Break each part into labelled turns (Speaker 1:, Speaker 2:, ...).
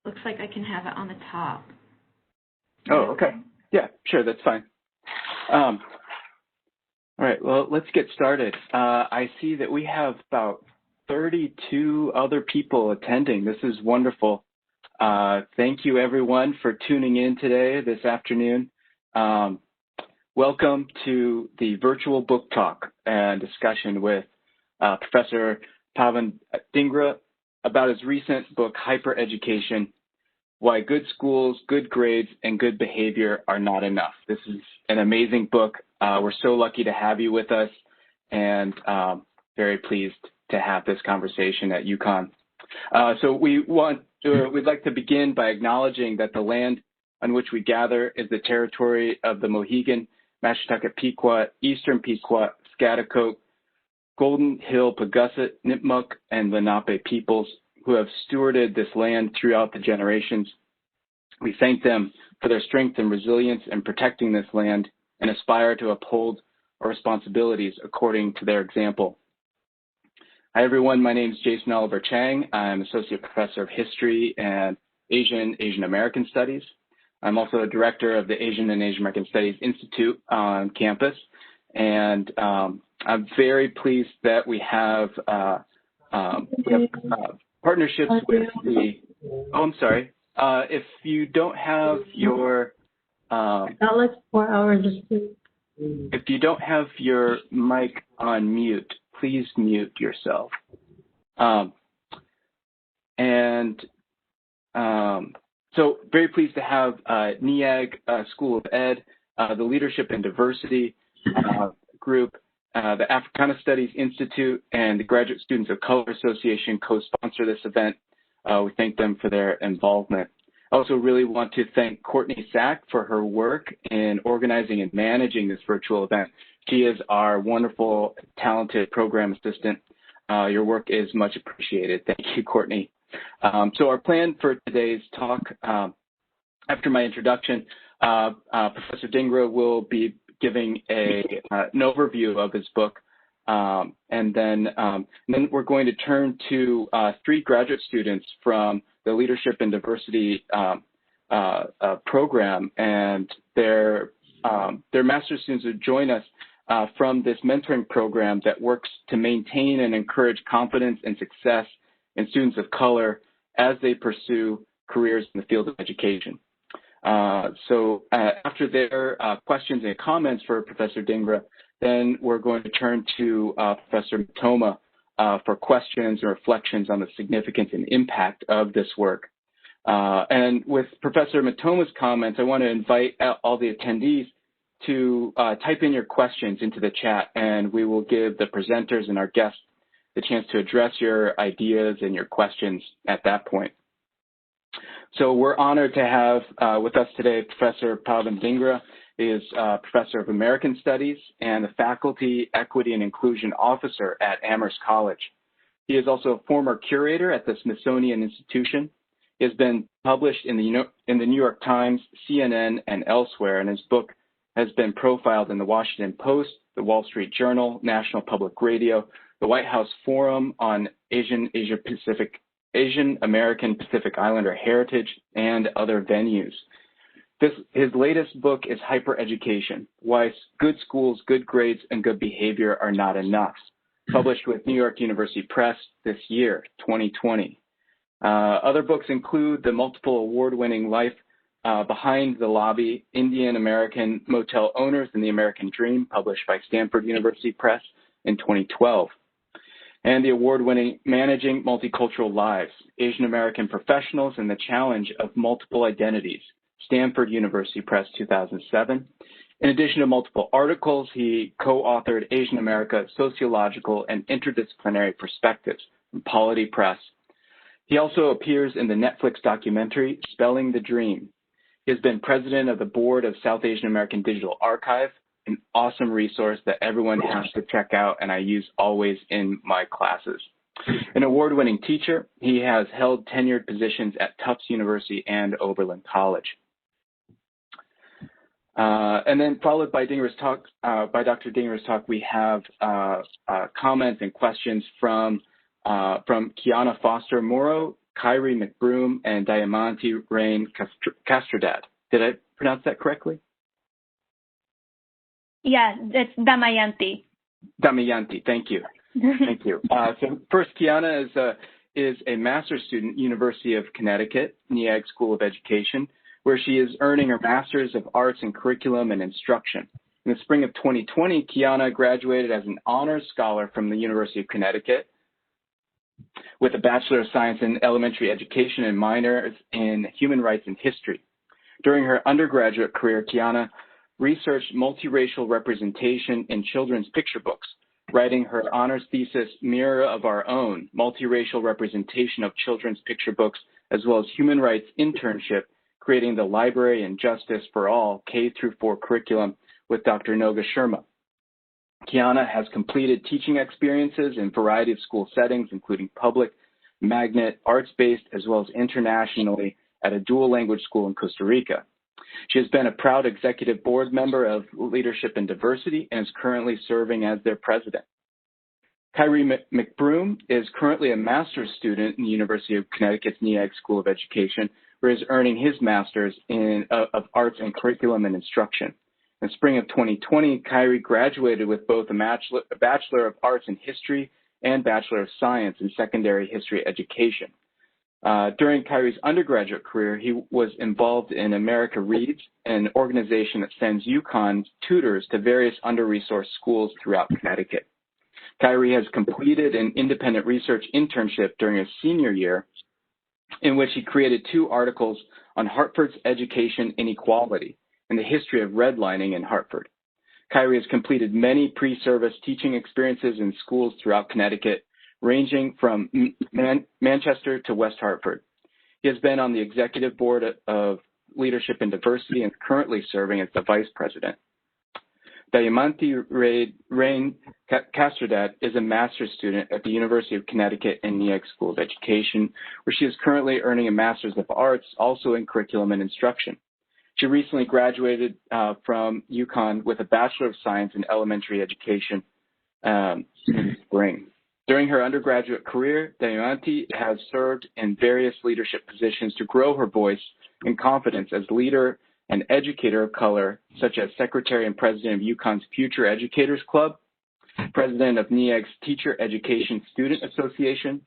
Speaker 1: looks like I can have it on the top.
Speaker 2: Oh, okay. Yeah, sure, that's fine. All right, well, let's get started. I see that we have about 32 other people attending. This is wonderful. Thank you, everyone, for tuning in today, this afternoon. Welcome to the virtual book talk and discussion with Professor Pawan Dhingra about his recent book, Hypereducation: Why Good Schools, Good Grades, and Good Behavior Are Not Enough. This is an amazing book. We're so lucky to have you with us, and very pleased to have this conversation at UConn. So we'd like to begin by acknowledging that the land on which we gather is the territory of the Mohegan, Mashantucket Pequot, Eastern Pequot, Schaghticoke, Golden Hill, Pagusset, Nipmuc, and Lenape peoples who have stewarded this land throughout the generations. We thank them for their strength and resilience in protecting this land and aspire to uphold our responsibilities according to their example. Hi, everyone. My name is Jason Oliver Chang. I'm Associate Professor of History and Asian American Studies. I'm also a director of the Asian and Asian American Studies Institute on campus. And I'm very pleased that we have partnerships with the, I'm sorry. If you don't have your,
Speaker 3: like 4 hours of sleep.
Speaker 2: If you don't have your mic on mute, please mute yourself. So very pleased to have Neag School of Ed, the Leadership and Diversity Group, the Africana Studies Institute, and the Graduate Students of Color Association co-sponsor this event. We thank them for their involvement. I also really want to thank Courtney Sack for her work in organizing and managing this virtual event. She is our wonderful, talented program assistant. Your work is much appreciated. Thank you, Courtney. So our plan for today's talk, after my introduction, Professor Dhingra will be giving an overview of his book, and then we're going to turn to 3 graduate students from the Leadership and Diversity program, and their master's students will join us from this mentoring program that works to maintain and encourage confidence and success in students of color as they pursue careers in the field of education. So after their questions and comments for Professor Dhingra, then we're going to turn to Professor Mitoma for questions and reflections on the significance and impact of this work. And with Professor Mitoma's comments, I want to invite all the attendees to type in your questions into the chat, and we will give the presenters and our guests the chance to address your ideas and your questions at that point. So we're honored to have with us today Professor Pawan Dhingra. He is Professor of American Studies and the Faculty Equity and Inclusion Officer at Amherst College. He is also a former curator at the Smithsonian Institution. He has been published in the New York Times, CNN, and elsewhere, and his book has been profiled in the Washington Post, the Wall Street Journal, National Public Radio, the White House Forum on Asian American Pacific Islander Heritage, and other venues. His latest book is Hypereducation: Why Good Schools, Good Grades, and Good Behavior Are Not Enough, published with New York University Press this year, 2020. Other books include the multiple award-winning Life Behind the Lobby, Indian American Motel Owners and the American Dream, published by Stanford University Press in 2012. And the award-winning Managing Multicultural Lives, Asian American Professionals and the Challenge of Multiple Identities, Stanford University Press, 2007. In addition to multiple articles, he co-authored Asian America, Sociological and Interdisciplinary Perspectives from Polity Press. He also appears in the Netflix documentary, Spelling the Dream. He has been president of the board of South Asian American Digital Archive, an awesome resource that everyone has to check out, and I use always in my classes. An award-winning teacher, he has held tenured positions at Tufts University and Oberlin College. And then followed by Dr. Dhingra's talk, we have comments and questions from Kiana Foster Morrow, Kyrie McBroom and Diamante Rain Castrodad. Did I pronounce that correctly?
Speaker 4: Yeah, it's Damayanti.
Speaker 2: Damayanti, thank you. Thank you. So first, Kiana is a master's student at University of Connecticut, Neag School of Education, where she is earning her Master's of Arts in Curriculum and Instruction. In the spring of 2020, Kiana graduated as an honors scholar from the University of Connecticut with a Bachelor of Science in Elementary Education and minors in Human Rights and History. During her undergraduate career, Kiana researched multiracial representation in children's picture books, writing her honors thesis, Mirror of Our Own, Multiracial Representation of Children's Picture Books, as well as Human Rights Internship, Creating the Library and Justice for All, K-4 curriculum with Dr. Noga Sharma. Kiana has completed teaching experiences in a variety of school settings, including public, magnet, arts-based, as well as internationally at a dual language school in Costa Rica. She has been a proud executive board member of Leadership and Diversity and is currently serving as their president. Kyrie McBroom is currently a master's student in the University of Connecticut's Neag School of Education, where he is earning his master's of Arts in Curriculum and Instruction. In spring of 2020, Kyrie graduated with both a Bachelor of Arts in History and Bachelor of Science in Secondary History Education. During Kyrie's undergraduate career, he was involved in America Reads, an organization that sends UConn tutors to various under-resourced schools throughout Connecticut. Kyrie has completed an independent research internship during his senior year, in which he created 2 articles on Hartford's education inequality and the history of redlining in Hartford. Kyrie has completed many pre-service teaching experiences in schools throughout Connecticut, ranging from Manchester to West Hartford. He has been on the executive board of Leadership and Diversity and is currently serving as the vice president. Diamante Rain Castrodad is a master's student at the University of Connecticut in Neag School of Education, where she is currently earning a Master's of Arts, also in Curriculum and Instruction. She recently graduated from UConn with a Bachelor of Science in Elementary Education in the spring. During her undergraduate career, Diamante has served in various leadership positions to grow her voice and confidence as leader and educator of color, such as Secretary and President of UConn's Future Educators Club, President of Neag's Teacher Education Student Association,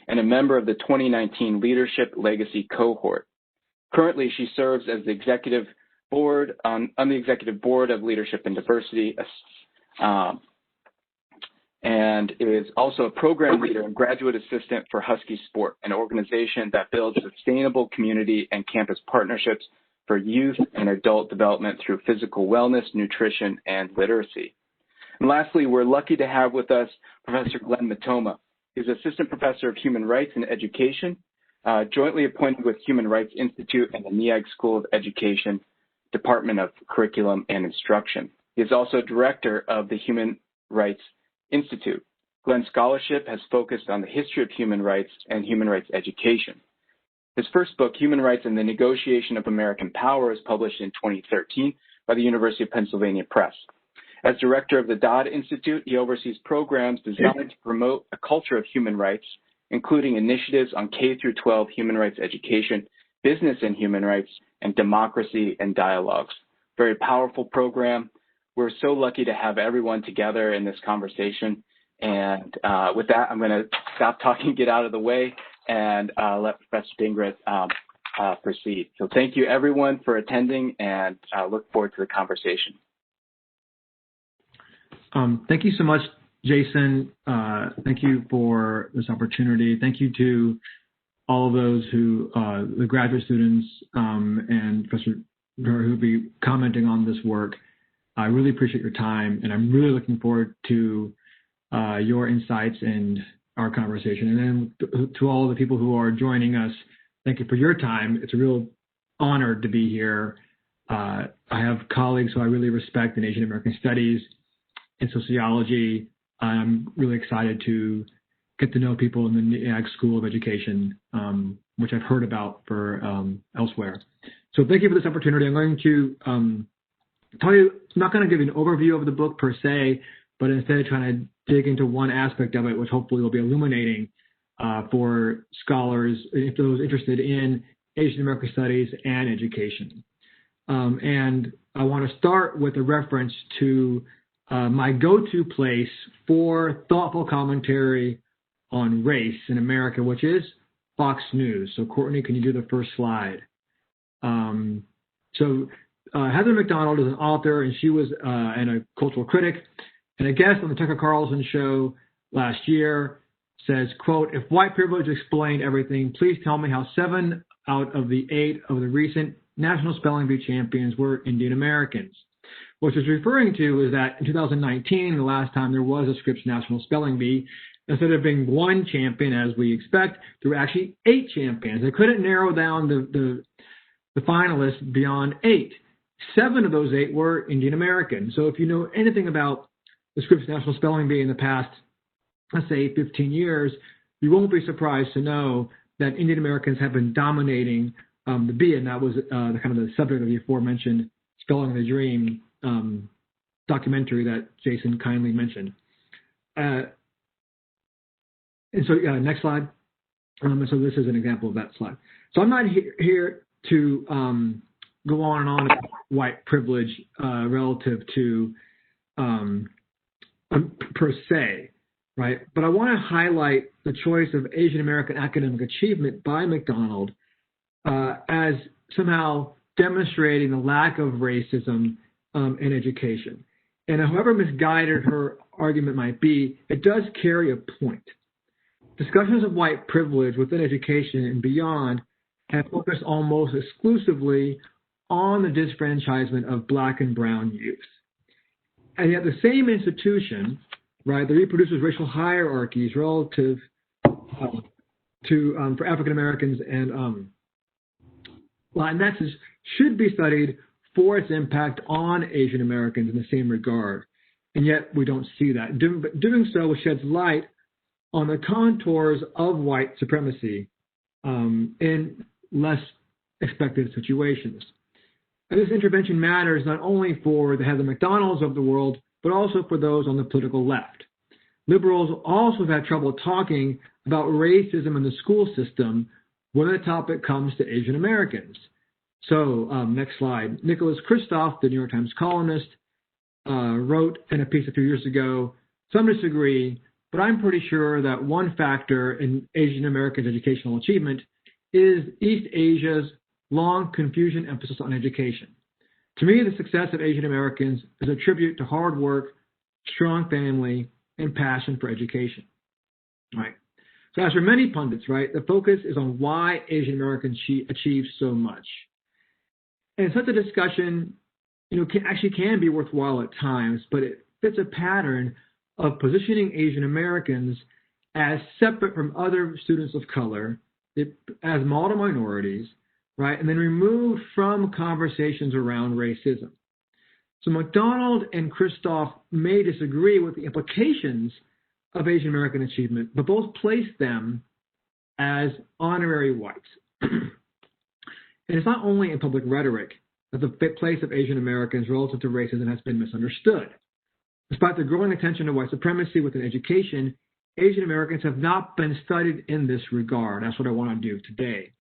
Speaker 2: and a member of the 2019 Leadership Legacy Cohort. Currently, she serves as the executive board on the executive board of Leadership and Diversity, and is also a program leader and graduate assistant for Husky Sport, an organization that builds sustainable community and campus partnerships for youth and adult development through physical wellness, nutrition, and literacy. And lastly, we're lucky to have with us Professor Glenn Matoma. He's Assistant Professor of Human Rights and Education, jointly appointed with Human Rights Institute and the Neag School of Education, Department of Curriculum and Instruction. He is also Director of the Human Rights Institute. Glenn's scholarship has focused on the history of human rights and human rights education. His first book, Human Rights and the Negotiation of American Power, is published in 2013 by the University of Pennsylvania Press. As director of the Dodd Institute, he oversees programs designed to promote a culture of human rights, including initiatives on K-12 human rights education, business and human rights, and democracy and dialogues. Very powerful program. We're so lucky to have everyone together in this conversation. And with that, I'm going to stop talking, get out of the way, and let Professor Dhingra proceed. So thank you, everyone, for attending, and look forward to the conversation.
Speaker 5: Thank you so much, Jason. Thank you for this opportunity. Thank you to all of those who, the graduate students and Professor who will be commenting on this work. I really appreciate your time, and I'm really looking forward to your insights and our conversation. And then to all the people who are joining us, thank you for your time. It's a real honor to be here. I have colleagues who I really respect in Asian American Studies, in sociology. I'm really excited to get to know people in the Neag School of Education, which I've heard about for elsewhere. So thank you for this opportunity. I'm going to tell you, I'm not going to give you an overview of the book per se, but instead trying to dig into one aspect of it, which hopefully will be illuminating for scholars, if those interested in Asian American studies and education. And I want to start with a reference to my go-to place for thoughtful commentary on race in America, which is Fox News. So Courtney, can you do the first slide? Heather McDonald is an author, and she was and a cultural critic, and a guest on the Tucker Carlson show last year. Says, quote, "If white privilege explained everything, please tell me how 7 out of the 8 of the recent National Spelling Bee champions were Indian Americans." What she's referring to is that in 2019, the last time there was a Scripps National Spelling Bee, instead of being 1 champion, as we expect, there were actually 8 champions. They couldn't narrow down the finalists beyond 8. 7 of those 8 were Indian American. So if you know anything about the Scripps National Spelling Bee in the past, let's say 15 years, you won't be surprised to know that Indian Americans have been dominating the bee, and that was the kind of the subject of the aforementioned Spelling the Dream documentary that Jason kindly mentioned. And so, next slide. So this is an example of that slide. So I'm not here to go on and on about white privilege relative to per se, right? But I want to highlight the choice of Asian American academic achievement by McDonald as somehow demonstrating the lack of racism in education. And however misguided her argument might be, it does carry a point. Discussions of white privilege within education and beyond have focused almost exclusively on the disfranchisement of Black and brown youth. And yet the same institution, right, that reproduces racial hierarchies relative for African Americans and Latinxes should be studied for its impact on Asian Americans in the same regard. And yet we don't see that. Doing so sheds light on the contours of white supremacy in less expected situations. And this intervention matters not only for the Heather McDonalds of the world, but also for those on the political left. Liberals also have had trouble talking about racism in the school system when the topic comes to Asian Americans. So, next slide. Nicholas Kristof, the New York Times columnist, wrote in a piece a few years ago, "Some disagree, but I'm pretty sure that one factor in Asian Americans' educational achievement is East Asia's long Confucian emphasis on education. To me, the success of Asian Americans is a tribute to hard work, strong family, and passion for education." Right. So as for many pundits, right, the focus is on why Asian Americans achieve so much. And such a discussion, can be worthwhile at times, but it fits a pattern of positioning Asian Americans as separate from other students of color, as model minorities, right, and then removed from conversations around racism. So McDonald and Kristof may disagree with the implications of Asian American achievement, but both place them as honorary whites. And it's not only in public rhetoric that the place of Asian Americans relative to racism has been misunderstood. Despite the growing attention to white supremacy within education, Asian Americans have not been studied in this regard. That's what I want to do today.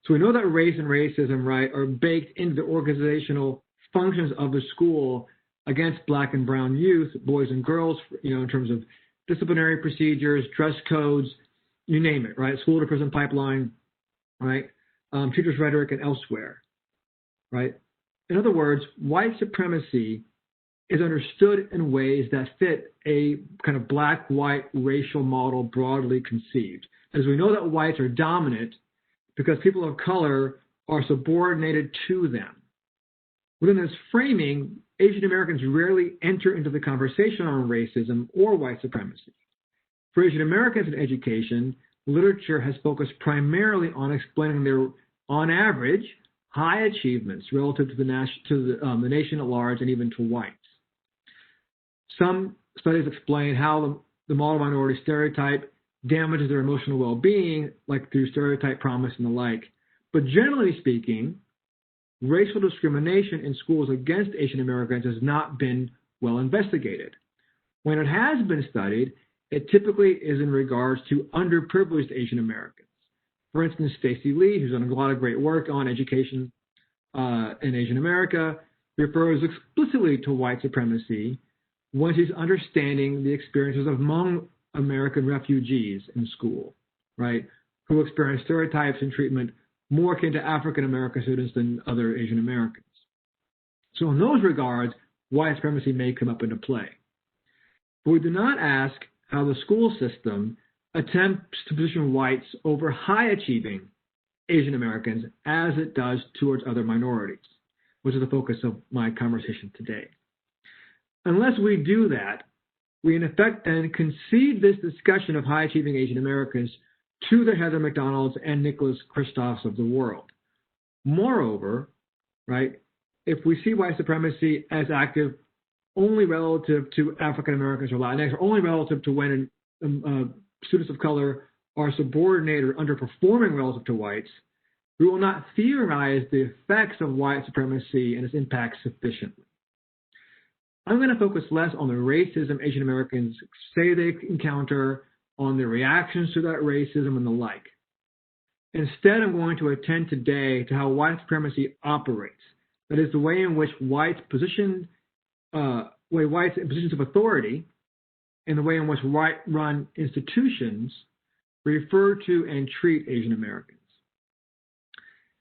Speaker 5: So we know that race and racism, right, are baked into the organizational functions of the school against Black and brown youth, boys and girls, in terms of disciplinary procedures, dress codes, you name it, right? School to prison pipeline, right? Teachers' rhetoric and elsewhere, right? In other words, white supremacy is understood in ways that fit a kind of black-white racial model broadly conceived. As we know that whites are dominant because people of color are subordinated to them. Within this framing, Asian Americans rarely enter into the conversation on racism or white supremacy. For Asian Americans in education, literature has focused primarily on explaining their, on average, high achievements relative to the nation at large and even to whites. Some studies explain how the model minority stereotype damages their emotional well-being, like through stereotype promise and the like. But generally speaking, racial discrimination in schools against Asian Americans has not been well investigated. When it has been studied, it typically is in regards to underprivileged Asian Americans. For instance, Stacey Lee, who's done a lot of great work on education in Asian America, refers explicitly to white supremacy when she's understanding the experiences of Hmong American refugees in school, right, who experience stereotypes and treatment more akin to African American students than other Asian Americans. So in those regards, white supremacy may come up into play. But we do not ask how the school system attempts to position whites over high-achieving Asian Americans as it does towards other minorities, which is the focus of my conversation today. Unless we do that, we in effect then concede this discussion of high-achieving Asian Americans to the Heather McDonalds and Nicholas Kristofs of the world. Moreover, right, if we see white supremacy as active only relative to African Americans or Latinx, or only relative to when students of color are subordinated or underperforming relative to whites, we will not theorize the effects of white supremacy and its impacts sufficiently. I'm going to focus less on the racism Asian Americans say they encounter, on the reactions to that racism and the like. Instead, I'm going to attend today to how white supremacy operates. That is, the way in which whites in positions of authority and the way in which white-run institutions refer to and treat Asian Americans.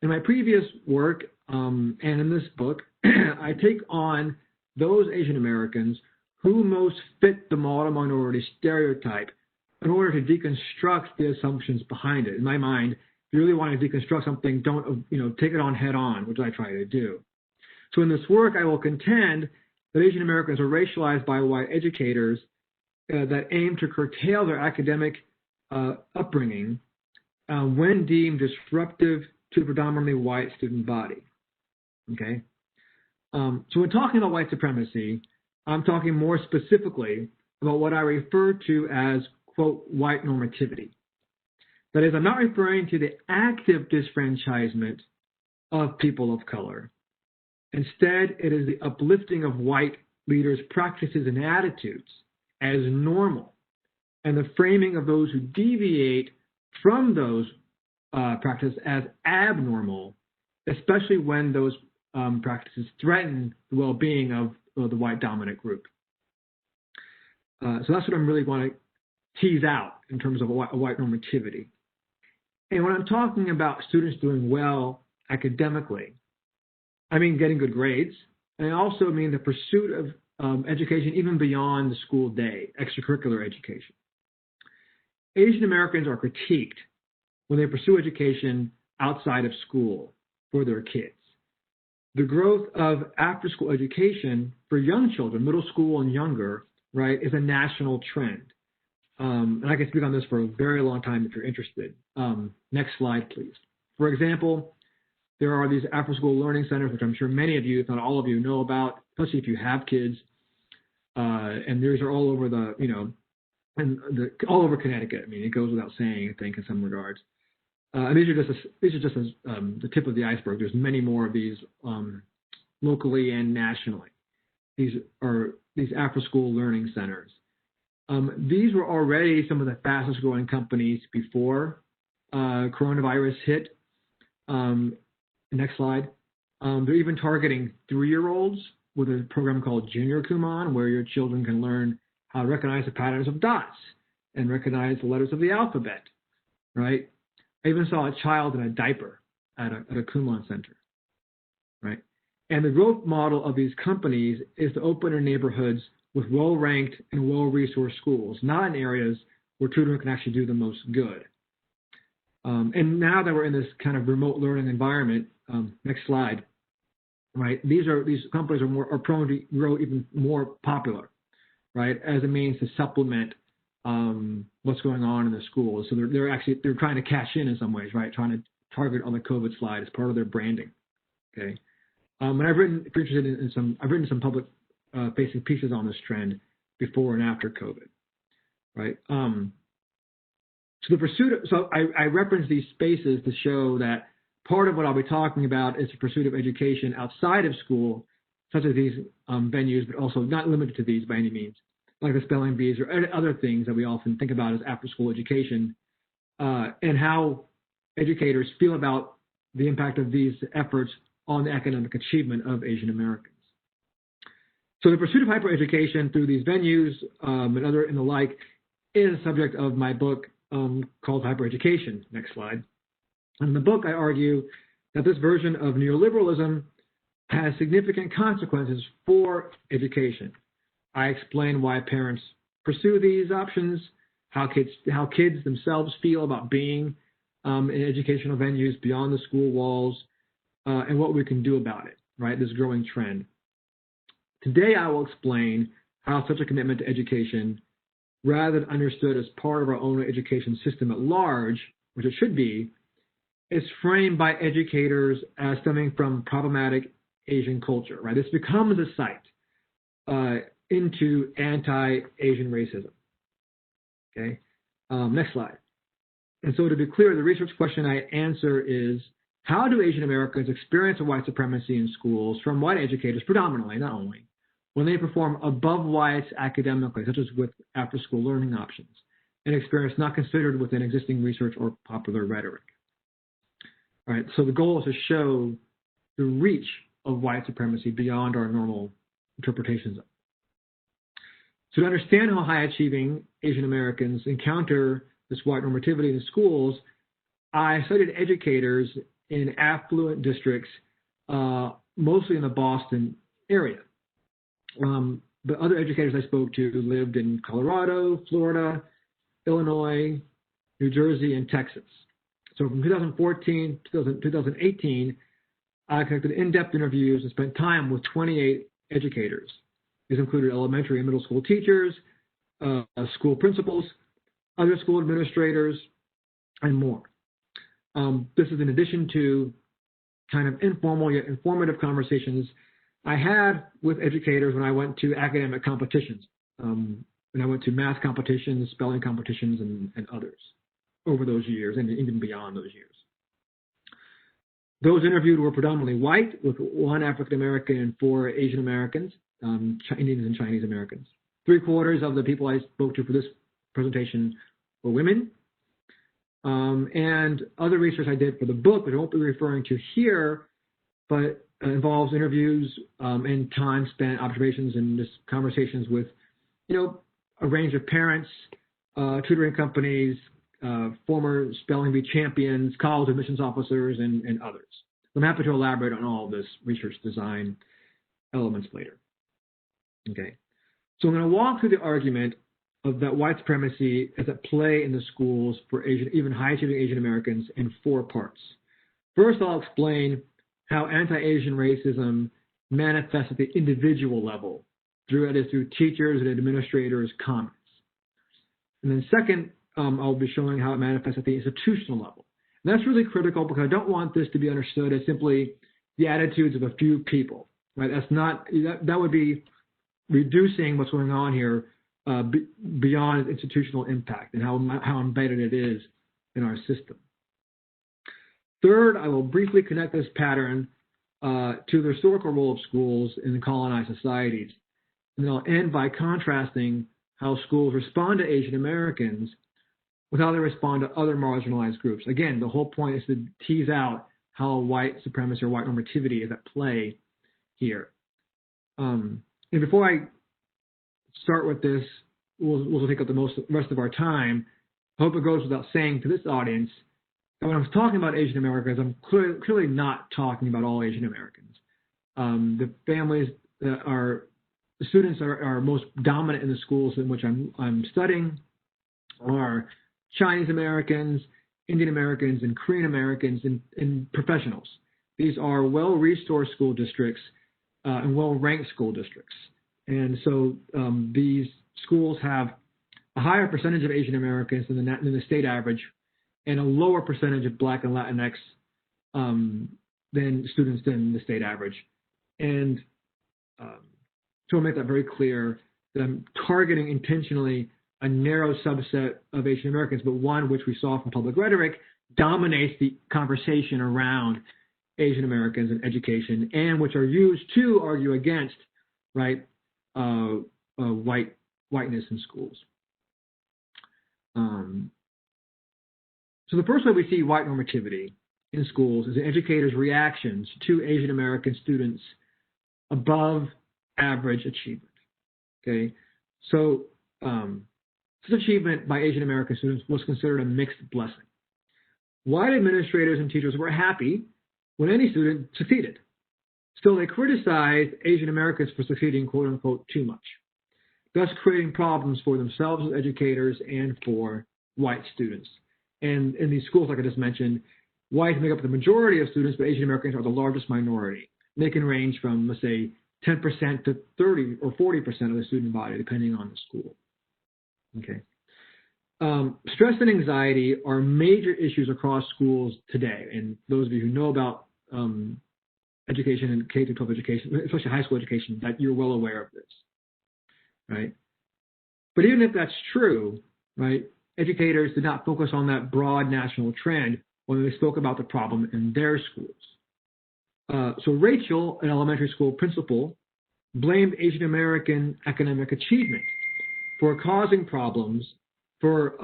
Speaker 5: In my previous work and in this book, I take on those Asian Americans who most fit the model minority stereotype in order to deconstruct the assumptions behind it. In my mind, if you really want to deconstruct something, don't take it on head on, which I try to do. So in this work, I will contend that Asian Americans are racialized by white educators that aim to curtail their academic upbringing when deemed disruptive to the predominantly white student body. Okay? So when talking about white supremacy, I'm talking more specifically about what I refer to as, quote, white normativity. That is, I'm not referring to the active disfranchisement of people of color. Instead, it is the uplifting of white leaders' practices and attitudes as normal, and the framing of those who deviate from those practices as abnormal, especially when those practices threaten the well-being of the white dominant group. So that's what I'm really going to tease out in terms of a white normativity. And when I'm talking about students doing well academically, I mean getting good grades, and I also mean the pursuit of education even beyond the school day, extracurricular education. Asian Americans are critiqued when they pursue education outside of school for their kids. The growth of after-school education for young children, middle school and younger, right, is a national trend. And I can speak on this for a very long time if you're interested. Next slide, please. For example, there are these after-school learning centers, which I'm sure many of you, if not all of you, know about, especially if you have kids. And these are all over all over Connecticut. I mean, it goes without saying, I think, in some regards. And these are just the tip of the iceberg. There's many more of these locally and nationally. These are these after-school learning centers. These were already some of the fastest growing companies before coronavirus hit. Next slide. They're even targeting 3-year-olds with a program called Junior Kumon, where your children can learn how to recognize the patterns of dots and recognize the letters of the alphabet, right? I even saw a child in a diaper at a Kumon center, right? And the growth model of these companies is to open in neighborhoods with well-ranked and well-resourced schools, not in areas where children can actually do the most good. And now that we're in this kind of remote learning environment, next slide, right? These companies are prone to grow even more popular, right? As a means to supplement what's going on in the schools. So they're trying to cash in some ways, right? Trying to target on the COVID slide as part of their branding. Okay. And I've written some public facing pieces on this trend before and after COVID, right? So I reference these spaces to show that part of what I'll be talking about is the pursuit of education outside of school, such as these venues, but also not limited to these by any means, like the spelling bees or other things that we often think about as after-school education, and how educators feel about the impact of these efforts on the academic achievement of Asian Americans. So the pursuit of hyper-education through these venues and the like is the subject of my book called Hyper-Education. Next slide. In the book, I argue that this version of neoliberalism has significant consequences for education. I explain why parents pursue these options, how kids themselves feel about being in educational venues beyond the school walls, and what we can do about it, right, this growing trend. Today, I will explain how such a commitment to education, rather than understood as part of our own education system at large, which it should be, is framed by educators as stemming from problematic Asian culture, right? This becomes a site into anti-Asian racism. Okay, next slide. And so to be clear, the research question I answer is, how do Asian Americans experience white supremacy in schools from white educators predominantly, not only, when they perform above whites academically, such as with after-school learning options, an experience not considered within existing research or popular rhetoric? All right, so the goal is to show the reach of white supremacy beyond our normal interpretations of it. So to understand how high-achieving Asian Americans encounter this white normativity in schools, I studied educators in affluent districts, mostly in the Boston area. But other educators I spoke to lived in Colorado, Florida, Illinois, New Jersey, and Texas. So from 2014 to 2018, I conducted in-depth interviews and spent time with 28 educators. These included elementary and middle school teachers, school principals, other school administrators, and more. This is in addition to kind of informal yet informative conversations I had with educators when I went to academic competitions. When I went to math competitions, spelling competitions, and others over those years, and even beyond those years. Those interviewed were predominantly white, with 1 African American and 4 Asian Americans, Indians and Chinese Americans. 3/4 of the people I spoke to for this presentation were women. And other research I did for the book, which I won't be referring to here, but involves interviews and time spent, observations, and just conversations with, a range of parents, tutoring companies, former spelling bee champions, college admissions officers, and others. I'm happy to elaborate on all of this research design elements later. Okay, so I'm going to walk through the argument of that white supremacy is at play in the schools for even high-achieving Asian Americans in 4 parts. First, I'll explain how anti-Asian racism manifests at the individual level through teachers and administrators' comments. And then second, I'll be showing how it manifests at the institutional level. And that's really critical because I don't want this to be understood as simply the attitudes of a few people, right? That would be reducing what's going on here beyond institutional impact and how embedded it is in our system. Third, I will briefly connect this pattern to the historical role of schools in colonized societies. And then I'll end by contrasting how schools respond to Asian Americans with how they respond to other marginalized groups. Again, the whole point is to tease out how white supremacy or white normativity is at play here. And before I start with this, we'll take up the rest of our time. I hope it goes without saying to this audience that when I'm talking about Asian Americans, I'm clearly not talking about all Asian Americans. The families that the students are most dominant in the schools in which I'm studying are Chinese Americans, Indian Americans, and Korean Americans, and professionals. These are well-resourced school districts and well-ranked school districts. And so these schools have a higher percentage of Asian Americans than the state average, and a lower percentage of Black and Latinx than students than the state average. And so I'll make that very clear that I'm targeting intentionally a narrow subset of Asian Americans, but one which we saw from public rhetoric dominates the conversation around Asian Americans and education, and which are used to argue against, right, white whiteness in schools. So the first way we see white normativity in schools is educators' reactions to Asian American students above average achievement. Okay, so this achievement by Asian American students was considered a mixed blessing. White administrators and teachers were happy when any student succeeded. Still, they criticized Asian Americans for succeeding, quote unquote, too much, thus creating problems for themselves as educators and for white students. And in these schools, like I just mentioned, whites make up the majority of students, but Asian Americans are the largest minority. They can range from, let's say, 10% to 30 or 40% of the student body, depending on the school. Okay. Stress and anxiety are major issues across schools today. And those of you who know about education and K-12 education, especially high school education, that you're well aware of this, right? But even if that's true, right, educators did not focus on that broad national trend when they spoke about the problem in their schools. So Rachel, an elementary school principal, blamed Asian American academic achievement for causing problems for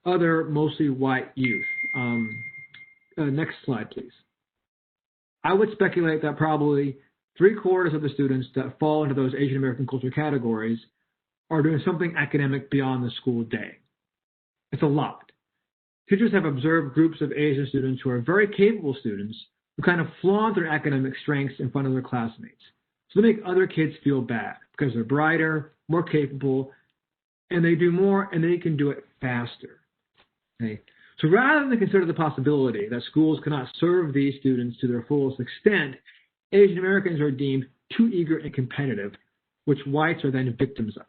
Speaker 5: other mostly white youth. Next slide, please. I would speculate that probably 3/4 of the students that fall into those Asian American culture categories are doing something academic beyond the school day. It's a lot. Teachers have observed groups of Asian students who are very capable students who kind of flaunt their academic strengths in front of their classmates. So they make other kids feel bad because they're brighter, more capable, and they do more and they can do it faster. Okay? So rather than consider the possibility that schools cannot serve these students to their fullest extent, Asian Americans are deemed too eager and competitive, which whites are then victims of,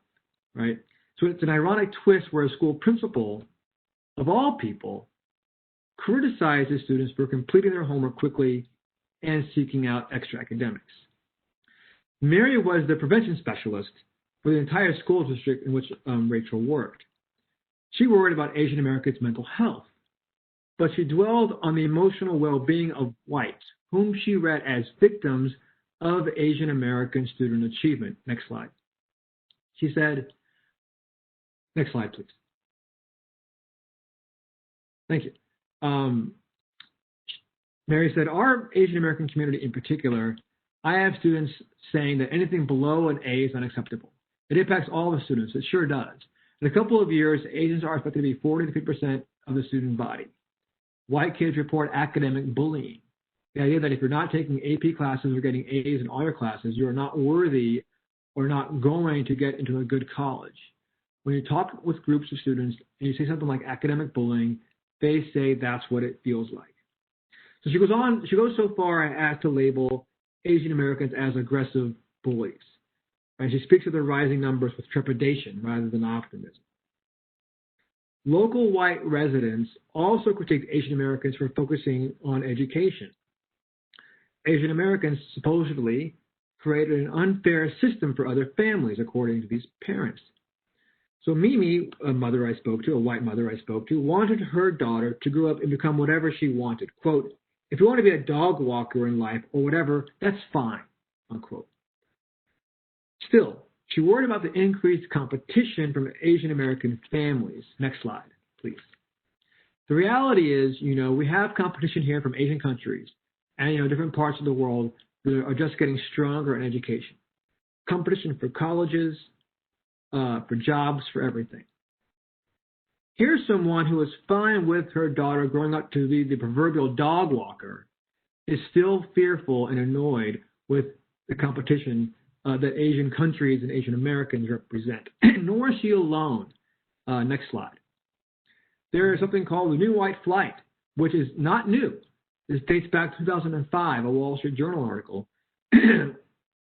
Speaker 5: right? So it's an ironic twist where a school principal, of all people, criticizes students for completing their homework quickly and seeking out extra academics. Mary was the prevention specialist for the entire school district in which Rachel worked. She worried about Asian Americans' mental health, but she dwelled on the emotional well-being of whites, whom she read as victims of Asian American student achievement. Next slide. She said, next slide, please. Thank you. Mary said, our Asian American community in particular, I have students saying that anything below an A is unacceptable. It impacts all the students. It sure does. In a couple of years, Asians are expected to be 40 to 50% of the student body. White kids report academic bullying. The idea that if you're not taking AP classes or getting A's in all your classes, you are not worthy or not going to get into a good college. When you talk with groups of students and you say something like academic bullying, they say that's what it feels like. So she goes so far as to label Asian Americans as aggressive bullies. And she speaks of the rising numbers with trepidation rather than optimism. Local white residents also critiqued Asian Americans for focusing on education. Asian Americans supposedly created an unfair system for other families, according to these parents. So Mimi, a mother I spoke to, a white mother I spoke to, wanted her daughter to grow up and become whatever she wanted. Quote, if you want to be a dog walker in life or whatever, that's fine, unquote. Still, she worried about the increased competition from Asian American families. Next slide, please. The reality is, we have competition here from Asian countries and, different parts of the world that are just getting stronger in education. Competition for colleges, for jobs, for everything. Here's someone who is fine with her daughter growing up to be the proverbial dog walker, is still fearful and annoyed with the competition that Asian countries and Asian Americans represent. Nor is she alone. Next slide. There is something called the New White Flight, which is not new. This dates back to 2005, a Wall Street Journal article,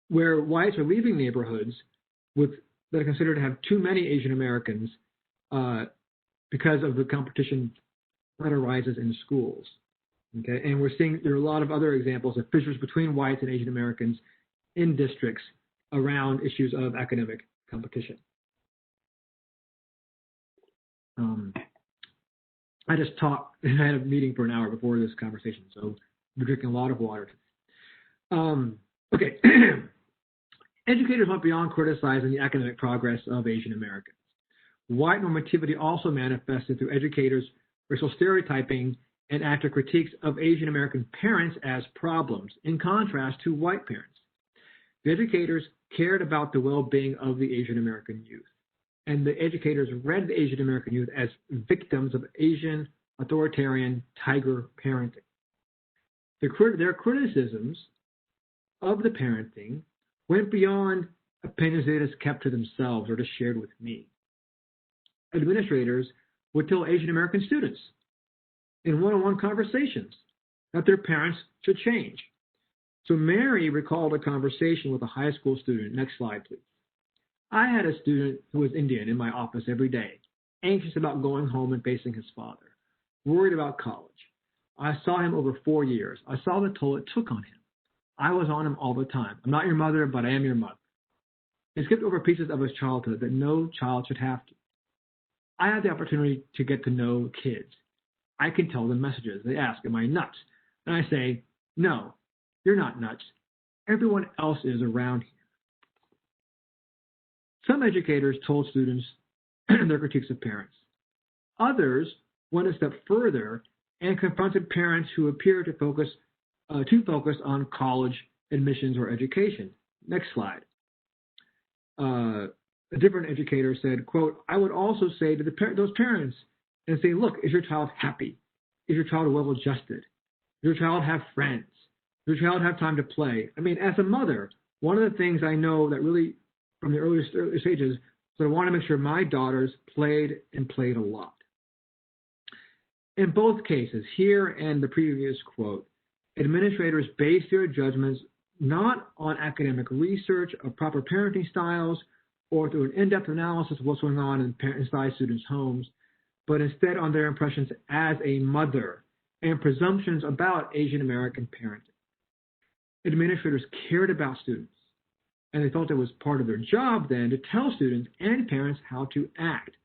Speaker 5: where whites are leaving neighborhoods that are considered to have too many Asian Americans because of the competition that arises in schools. Okay, and we're seeing there are a lot of other examples of fissures between whites and Asian Americans in districts around issues of academic competition. I just talked, and I had a meeting for an hour before this conversation, so I'm drinking a lot of water. Okay. Educators went beyond criticizing the academic progress of Asian Americans. White normativity also manifested through educators' racial stereotyping and active critiques of Asian American parents as problems, in contrast to white parents. The educators cared about the well-being of the Asian American youth, and the educators read the Asian American youth as victims of Asian authoritarian tiger parenting. Their criticisms of the parenting went beyond opinions they just kept to themselves or just shared with me. Administrators would tell Asian American students in one-on-one conversations that their parents should change. So Mary recalled a conversation with a high school student. Next slide, please. I had a student who was Indian in my office every day, anxious about going home and facing his father, worried about college. I saw him over 4 years. I saw the toll it took on him. I was on him all the time. I'm not your mother, but I am your mother. He skipped over pieces of his childhood that no child should have to. I had the opportunity to get to know kids. I can tell them messages. They ask, am I nuts? And I say, no, you're not nuts. Everyone else is around here. Some educators told students their critiques of parents. Others went a step further and confronted parents who appeared to focus on college admissions or education. Next slide. A different educator said, quote, I would also say to those parents and say, look, is your child happy? Is your child well-adjusted? Does your child have friends? Does your child have time to play? I mean, as a mother, one of the things I know that really from the earliest stages is that I want to make sure my daughters played a lot. In both cases, here and the previous quote, administrators base their judgments not on academic research of proper parenting styles or through an in-depth analysis of what's going on inside students' homes, but instead on their impressions as a mother and presumptions about Asian American parenting. Administrators cared about students, and they felt it was part of their job then to tell students and parents how to act,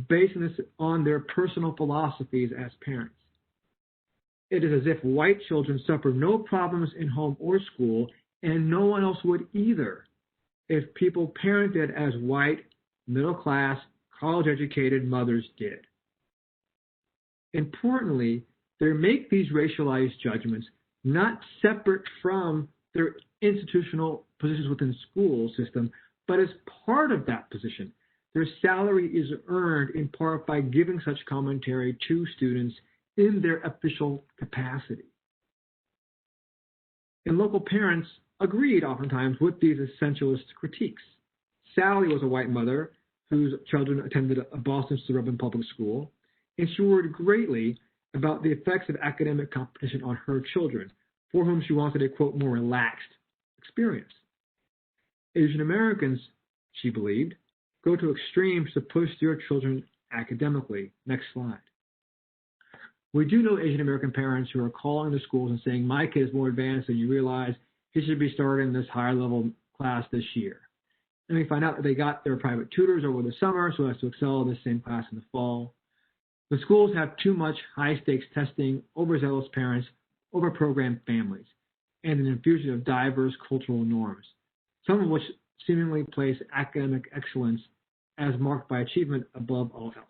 Speaker 5: basing this on their personal philosophies as parents. It is as if white children suffer no problems in home or school, and no one else would either if people parented as white, middle-class, college-educated mothers did. Importantly, they make these racialized judgments not separate from their institutional positions within the school system, but as part of that position. Their salary is earned in part by giving such commentary to students in their official capacity. And local parents agreed oftentimes with these essentialist critiques. Sally was a white mother whose children attended a Boston suburban public school, and she worried greatly about the effects of academic competition on her children, for whom she wanted a, quote, more relaxed experience. Asian Americans, she believed, go to extremes to push their children academically. Next slide. We do know Asian American parents who are calling the schools and saying, my kid is more advanced than you realize. He should be starting this higher level class this year. And we find out that they got their private tutors over the summer so as to excel in the same class in the fall. The schools have too much high-stakes testing, overzealous parents, overprogrammed families, and an infusion of diverse cultural norms, some of which seemingly place academic excellence as marked by achievement above all else.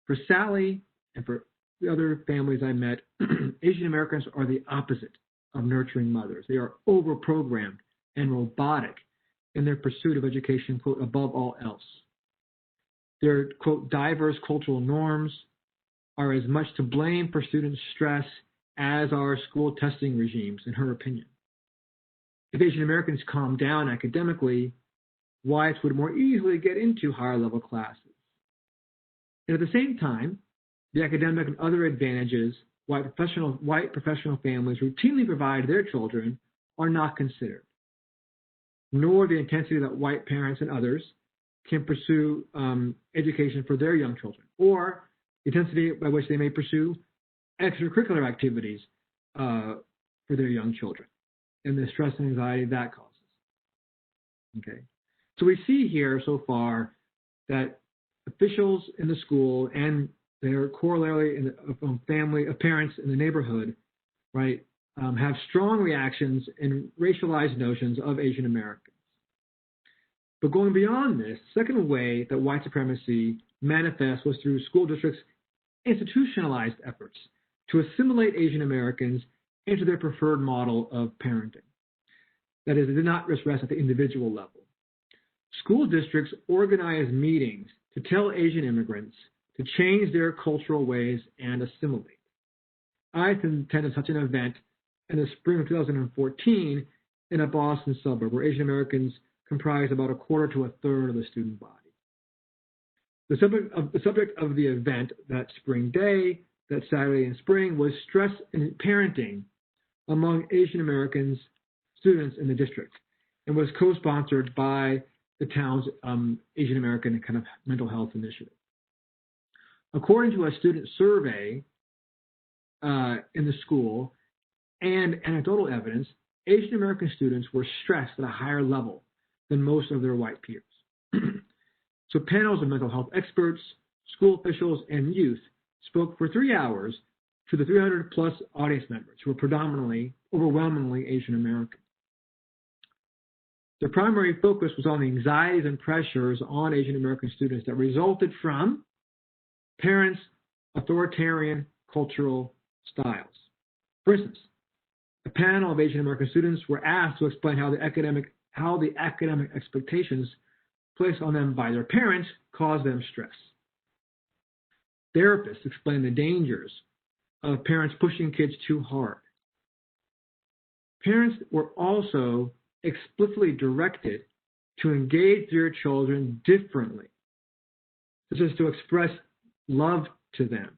Speaker 5: For Sally and for the other families I met, Asian Americans are the opposite of nurturing mothers. They are overprogrammed and robotic in their pursuit of education, quote, above all else. Their, quote, diverse cultural norms are as much to blame for student stress as are school testing regimes, in her opinion. If Asian Americans calm down academically, whites would more easily get into higher level classes. And at the same time, the academic and other advantages white professional families routinely provide their children are not considered, nor the intensity that white parents and others can pursue education for their young children, or the intensity by which they may pursue extracurricular activities for their young children, and the stress and anxiety that causes. Okay, so we see here so far that officials in the school and their corollary in the, family of parents in the neighborhood, right, have strong reactions and racialized notions of Asian Americans. But going beyond this, the second way that white supremacy manifests was through school districts' institutionalized efforts to assimilate Asian Americans into their preferred model of parenting. That is, it did not just rest at the individual level. School districts organized meetings to tell Asian immigrants to change their cultural ways and assimilate. I attended such an event in the spring of 2014 in a Boston suburb where Asian Americans comprised about a quarter to a third of the student body. The subject of the event that spring day, that Saturday in spring, was stress in parenting among Asian Americans students in the district, and was co-sponsored by the town's Asian American kind of mental health initiative. According to a student survey in the school and anecdotal evidence, Asian American students were stressed at a higher level than most of their white peers. So panels of mental health experts, school officials, and youth spoke for 3 hours to the 300 plus audience members who were overwhelmingly Asian American. The primary focus was on the anxieties and pressures on Asian American students that resulted from parents' authoritarian cultural styles. For instance, a panel of Asian American students were asked to explain how the academic expectations placed on them by their parents caused them stress. Therapists explained the dangers of parents pushing kids too hard. Parents were also explicitly directed to engage their children differently, such as to express love to them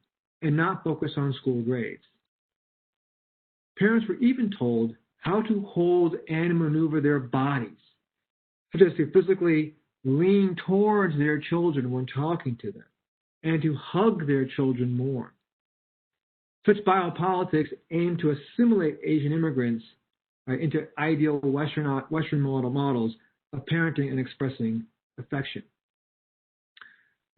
Speaker 5: and not focus on school grades. Parents were even told how to hold and maneuver their bodies, such as to physically lean towards their children when talking to them and to hug their children more. Such biopolitics aim to assimilate Asian immigrants into ideal Western models of parenting and expressing affection.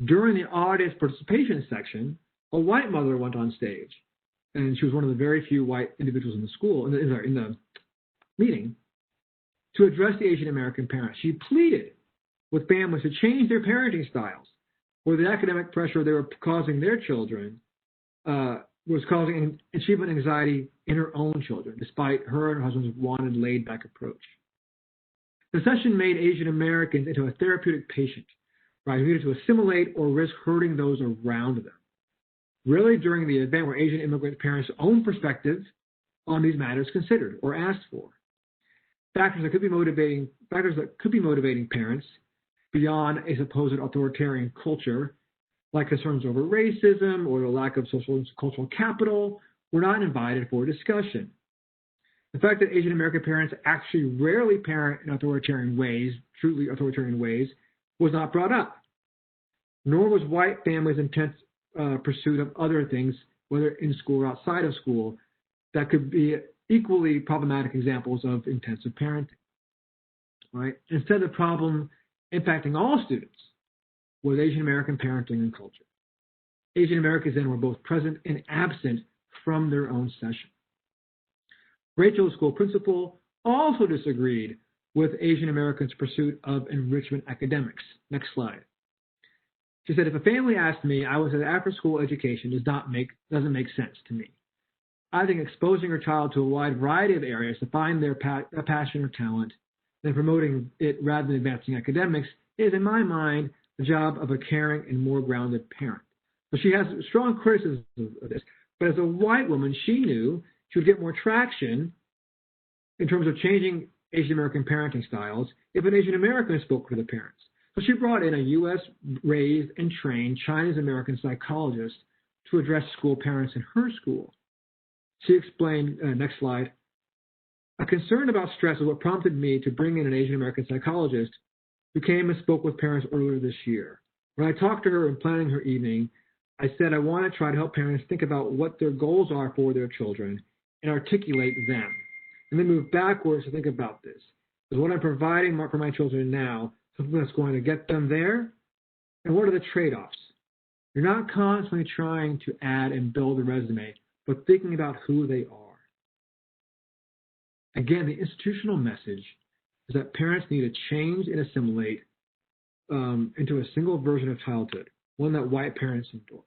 Speaker 5: During the audience participation section, a white mother went on stage, and she was one of the very few white individuals in the school, in the meeting, to address the Asian American parents. She pleaded with families to change their parenting styles, where the academic pressure they were causing their children was causing achievement anxiety in her own children, despite her and her husband's wanted laid-back approach. The session made Asian Americans into a therapeutic patient, right, who needed to assimilate or risk hurting those around them. Really, during the event were Asian immigrant parents' own perspectives on these matters considered or asked for. Factors that could be motivating parents beyond a supposed authoritarian culture, like concerns over racism or the lack of social and cultural capital, were not invited for discussion. The fact that Asian American parents actually rarely parent in authoritarian ways, truly authoritarian ways, was not brought up. Nor was white families' intense pursuit of other things, whether in school or outside of school, that could be equally problematic examples of intensive parenting. Right? Instead, the problem impacting all students was Asian American parenting and culture. Asian Americans then were both present and absent from their own session. Rachel, the school principal, also disagreed with Asian Americans' pursuit of enrichment academics. Next slide. She said, if a family asked me, I would say that after-school education doesn't make sense to me. I think exposing your child to a wide variety of areas to find their passion or talent, and promoting it rather than advancing academics is, in my mind, the job of a caring and more grounded parent. So she has strong criticism of this. But as a white woman, she knew she would get more traction in terms of changing Asian American parenting styles if an Asian American spoke for the parents. So she brought in a U.S.-raised and trained Chinese American psychologist to address school parents in her school. She explained, next slide, a concern about stress is what prompted me to bring in an Asian American psychologist who came and spoke with parents earlier this year. When I talked to her in planning her evening, I said I want to try to help parents think about what their goals are for their children and articulate them, and then move backwards to think about this. Is what I'm providing for my children now something that's going to get them there? And what are the trade-offs? You're not constantly trying to add and build a resume, but thinking about who they are. Again, the institutional message is that parents need to change and assimilate into a single version of childhood, one that white parents endorse.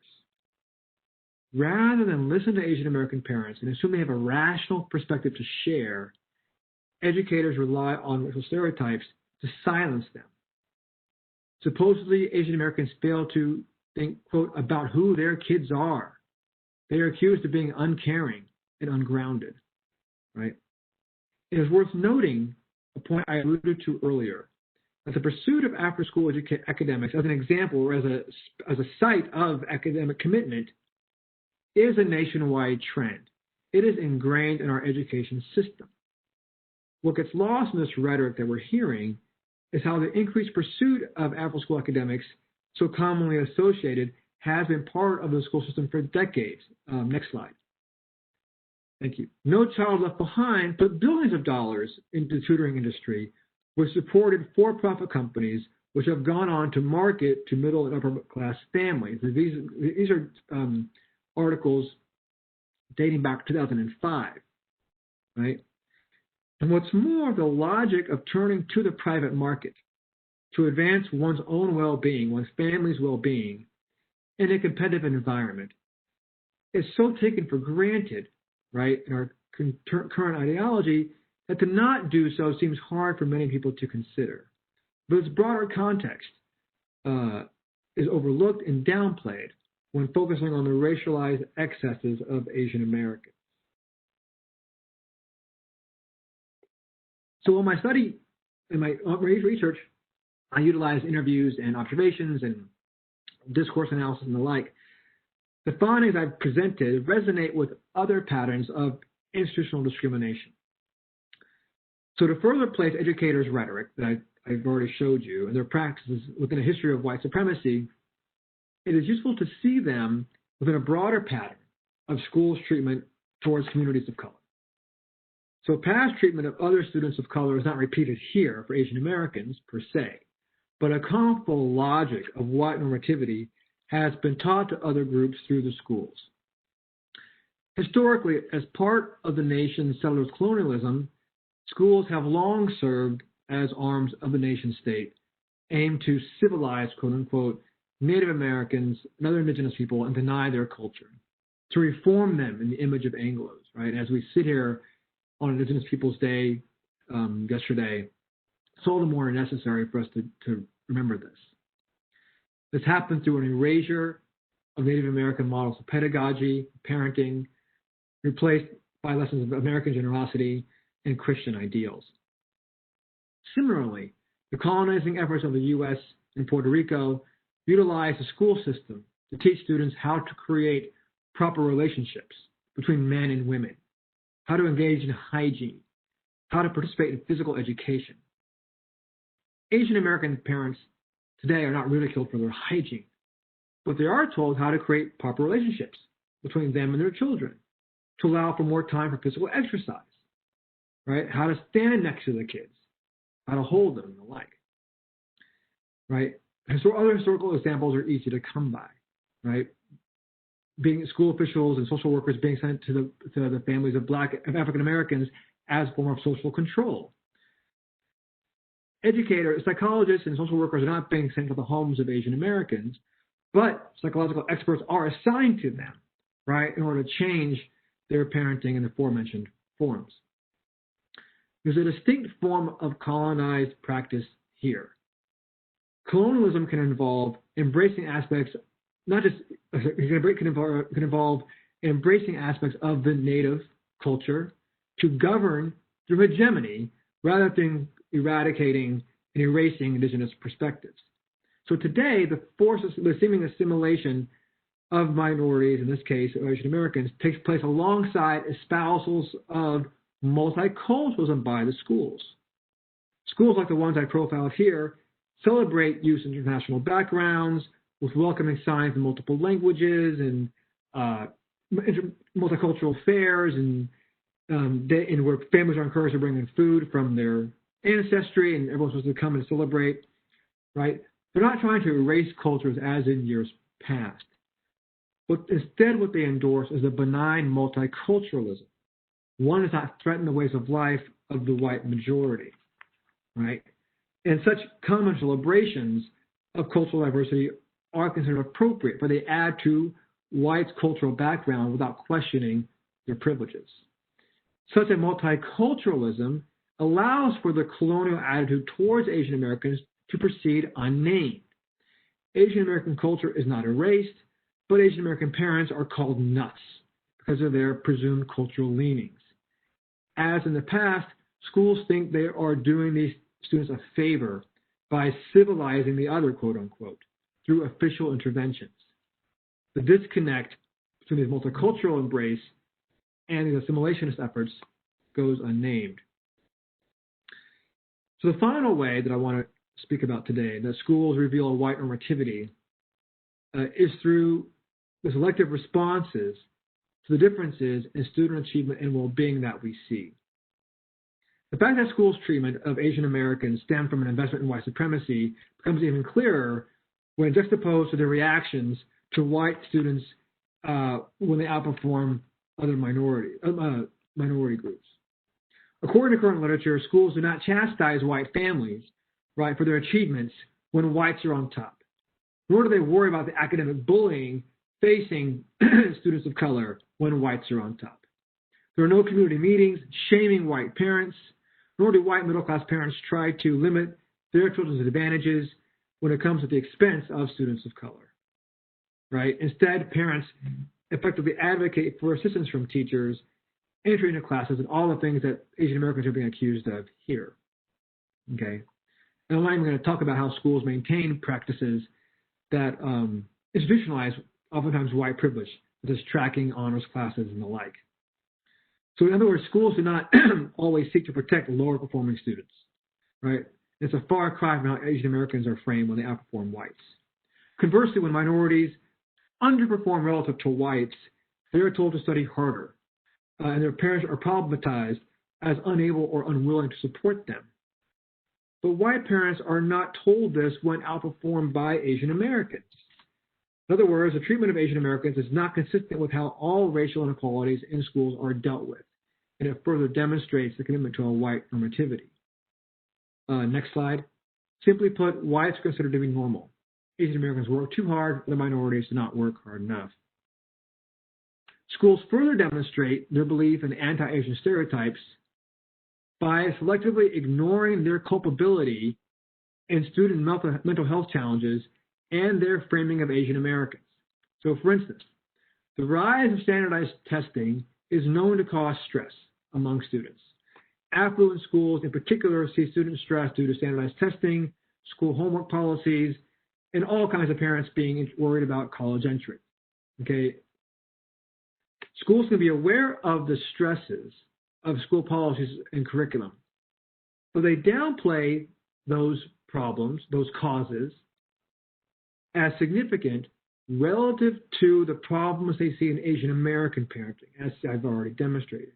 Speaker 5: Rather than listen to Asian American parents and assume they have a rational perspective to share, educators rely on racial stereotypes to silence them. Supposedly, Asian Americans fail to think, quote, about who their kids are. They are accused of being uncaring and ungrounded, right? It is worth noting a point I alluded to earlier, that the pursuit of after-school academics as an example or as a site of academic commitment is a nationwide trend. It is ingrained in our education system. What gets lost in this rhetoric that we're hearing is how the increased pursuit of after-school academics, so commonly associated, has been part of the school system for decades. Next slide. Thank you. No Child Left Behind put billions of dollars into the tutoring industry, which supported for-profit companies which have gone on to market to middle and upper-class families. These are articles dating back to 2005, right? And what's more, the logic of turning to the private market to advance one's own well-being, one's family's well-being, in a competitive environment is so taken for granted, right, in our current ideology, that to not do so seems hard for many people to consider. But its broader context is overlooked and downplayed when focusing on the racialized excesses of Asian Americans. So in my study, in my research, I utilized interviews and observations and discourse analysis and the like. The findings I've presented resonate with other patterns of institutional discrimination. So to further place educators' rhetoric that I've already showed you and their practices within a history of white supremacy, it is useful to see them within a broader pattern of schools' treatment towards communities of color. So past treatment of other students of color is not repeated here for Asian Americans per se, but a comparable logic of white normativity has been taught to other groups through the schools. Historically, as part of the nation's settlers' colonialism, schools have long served as arms of the nation state, aimed to civilize, quote unquote, Native Americans and other indigenous people and deny their culture, to reform them in the image of Anglos, right? As we sit here on Indigenous Peoples Day yesterday, it's all the more necessary for us to remember this. This happened through an erasure of Native American models of pedagogy, parenting, replaced by lessons of American generosity and Christian ideals. Similarly, the colonizing efforts of the U.S. and Puerto Rico utilized the school system to teach students how to create proper relationships between men and women, how to engage in hygiene, how to participate in physical education. Asian American parents today are not ridiculed for their hygiene, but they are told how to create proper relationships between them and their children to allow for more time for physical exercise, right? How to stand next to the kids, how to hold them and the like, right? And so other historical examples are easy to come by, right? Being school officials and social workers being sent to the families of African Americans as a form of social control. Educators, psychologists, and social workers are not being sent to the homes of Asian Americans, but psychological experts are assigned to them, right, in order to change their parenting in the aforementioned forms. There's a distinct form of colonized practice here. Colonialism can involve embracing aspects, can involve embracing aspects of the native culture to govern through hegemony rather than eradicating and erasing indigenous perspectives. So today, the seeming assimilation of minorities, in this case Asian Americans, takes place alongside espousals of multiculturalism by the schools. Schools like the ones I profiled here celebrate youth international backgrounds with welcoming signs in multiple languages and multicultural fairs, and where families are encouraged to bring in food from their ancestry, and everyone's supposed to come and celebrate, right? They're not trying to erase cultures as in years past. But instead what they endorse is a benign multiculturalism. One does not threaten the ways of life of the white majority, right? And such common celebrations of cultural diversity are considered appropriate, for they add to whites' cultural background without questioning their privileges. Such a multiculturalism allows for the colonial attitude towards Asian Americans to proceed unnamed. Asian American culture is not erased, but Asian American parents are called nuts because of their presumed cultural leanings. As in the past, schools think they are doing these students a favor by civilizing the other, quote unquote, through official interventions. The disconnect between this multicultural embrace and these assimilationist efforts goes unnamed. So the final way that I want to speak about today, that schools reveal a white normativity, is through the selective responses to the differences in student achievement and well-being that we see. The fact that schools' treatment of Asian Americans stem from an investment in white supremacy becomes even clearer when juxtaposed to their reactions to white students when they outperform other minority groups. According to current literature, schools do not chastise white families, right, for their achievements when whites are on top, nor do they worry about the academic bullying facing students of color when whites are on top. There are no community meetings shaming white parents, nor do white middle-class parents try to limit their children's advantages when it comes at the expense of students of color, right? Instead, parents effectively advocate for assistance from teachers, entry into classes, and all the things that Asian Americans are being accused of here, okay? And I'm not even going to talk about how schools maintain practices that institutionalize oftentimes white privilege, such as tracking honors classes and the like. So in other words, schools do not always seek to protect lower performing students, right? It's a far cry from how Asian Americans are framed when they outperform whites. Conversely, when minorities underperform relative to whites, they are told to study harder, and their parents are problematized as unable or unwilling to support them. But white parents are not told this when outperformed by Asian Americans. In other words, the treatment of Asian Americans is not consistent with how all racial inequalities in schools are dealt with, and it further demonstrates the commitment to a white normativity. Next slide. Simply put, whites are considered to be normal. Asian Americans work too hard, the minorities do not work hard enough. Schools further demonstrate their belief in anti-Asian stereotypes by selectively ignoring their culpability in student mental health challenges and their framing of Asian Americans. So, for instance, the rise of standardized testing is known to cause stress among students. Affluent schools in particular see student stress due to standardized testing, school homework policies, and all kinds of parents being worried about college entry. Okay. Schools can be aware of the stresses of school policies and curriculum, but they downplay those problems, those causes, as significant relative to the problems they see in Asian American parenting, as I've already demonstrated.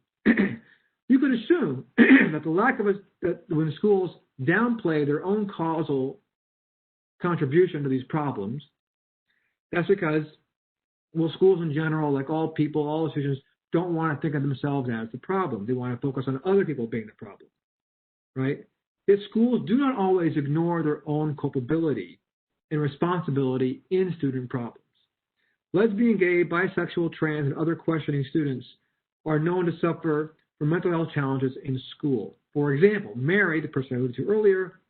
Speaker 5: You could assume that the lack of that when schools downplay their own causal contribution to these problems, that's because, well, schools in general, like all people, all institutions, don't want to think of themselves as the problem. They want to focus on other people being the problem, right? Yet schools do not always ignore their own culpability and responsibility in student problems. Lesbian, gay, bisexual, trans, and other questioning students are known to suffer from mental health challenges in school. For example, Mary, the person I alluded to earlier,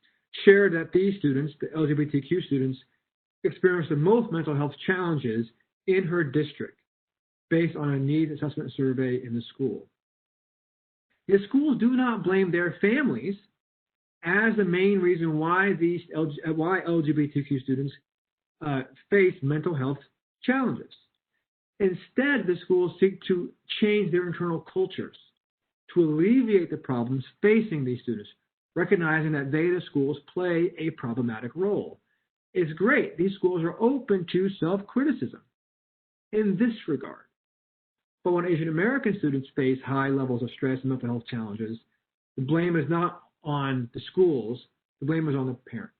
Speaker 5: shared that these students, the LGBTQ students, experienced the most mental health challenges in her district based on a needs assessment survey in the school. Yet schools do not blame their families as the main reason why why LGBTQ students face mental health challenges. Instead, the schools seek to change their internal cultures to alleviate the problems facing these students, recognizing that they, the schools, play a problematic role. It's great. These schools are open to self-criticism in this regard. But when Asian American students face high levels of stress and mental health challenges, the blame is not on the schools, the blame is on the parents.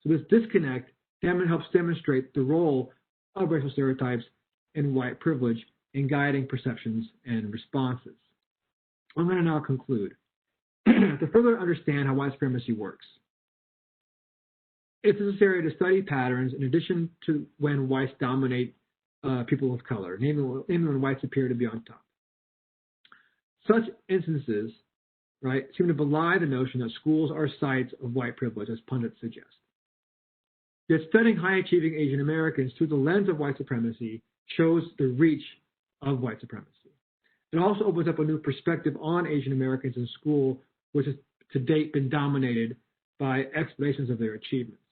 Speaker 5: So this disconnect helps demonstrate the role of racial stereotypes and white privilege in guiding perceptions and responses. I'm going to now conclude. to further understand how white supremacy works. It's necessary to study patterns in addition to when whites dominate people of color, namely when whites appear to be on top. Such instances, right, seem to belie the notion that schools are sites of white privilege, as pundits suggest. Yet studying high-achieving Asian Americans through the lens of white supremacy shows the reach of white supremacy. It also opens up a new perspective on Asian Americans in school, which has to date been dominated by explanations of their achievements.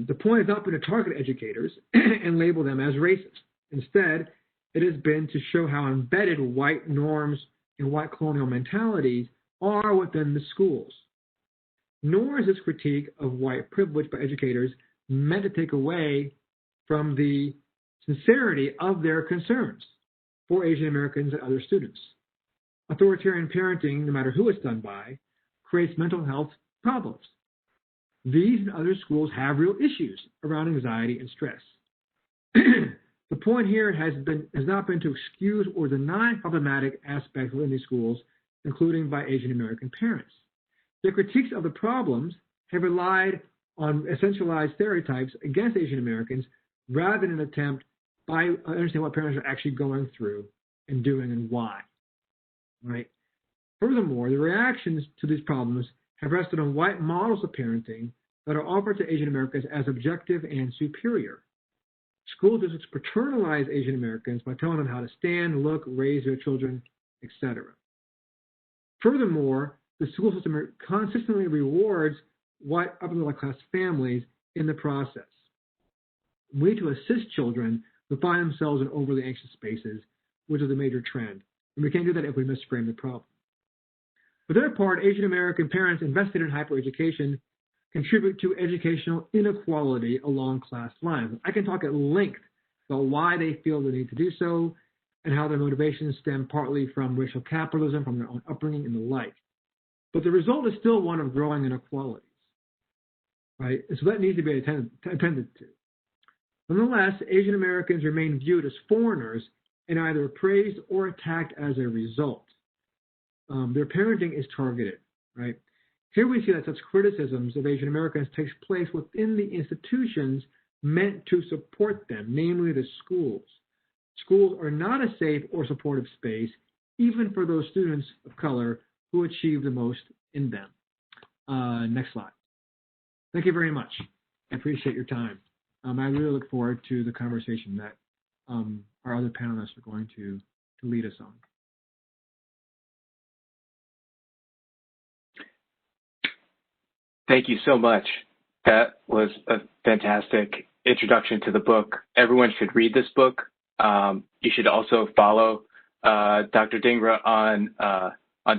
Speaker 5: The point has not been to target educators and label them as racist. Instead, it has been to show how embedded white norms and white colonial mentalities are within the schools. Nor is this critique of white privilege by educators meant to take away from the sincerity of their concerns for Asian Americans and other students. Authoritarian parenting, no matter who it's done by, creates mental health problems. These and other schools have real issues around anxiety and stress. The point here has not been to excuse or deny problematic aspects within these schools, including by Asian American parents. The critiques of the problems have relied on essentialized stereotypes against Asian Americans rather than an attempt by understanding what parents are actually going through and doing and why. Right? Furthermore, the reactions to these problems have rested on white models of parenting that are offered to Asian Americans as objective and superior. School districts paternalize Asian Americans by telling them how to stand, look, raise their children, etc. Furthermore, the school system consistently rewards white upper middle class families in the process. We need to assist children who find themselves in overly anxious spaces, which is a major trend. And we can't do that if we misframe the problem. For their part, Asian American parents invested in hypereducation contribute to educational inequality along class lines. I can talk at length about why they feel the need to do so and how their motivations stem partly from racial capitalism, from their own upbringing, and the like. But the result is still one of growing inequalities, right? And so that needs to be attended to. Nonetheless, Asian Americans remain viewed as foreigners and either appraised or attacked as a result. Their parenting is targeted, right? Here we see that such criticisms of Asian Americans takes place within the institutions meant to support them, namely the schools. Schools are not a safe or supportive space, even for those students of color who achieve the most in them. Next slide. Thank you very much. I appreciate your time. I really look forward to the conversation that our other panelists are going to lead us on.
Speaker 2: Thank you so much. That was a fantastic introduction to the book. Everyone should read this book. You should also follow Dr. Dhingra on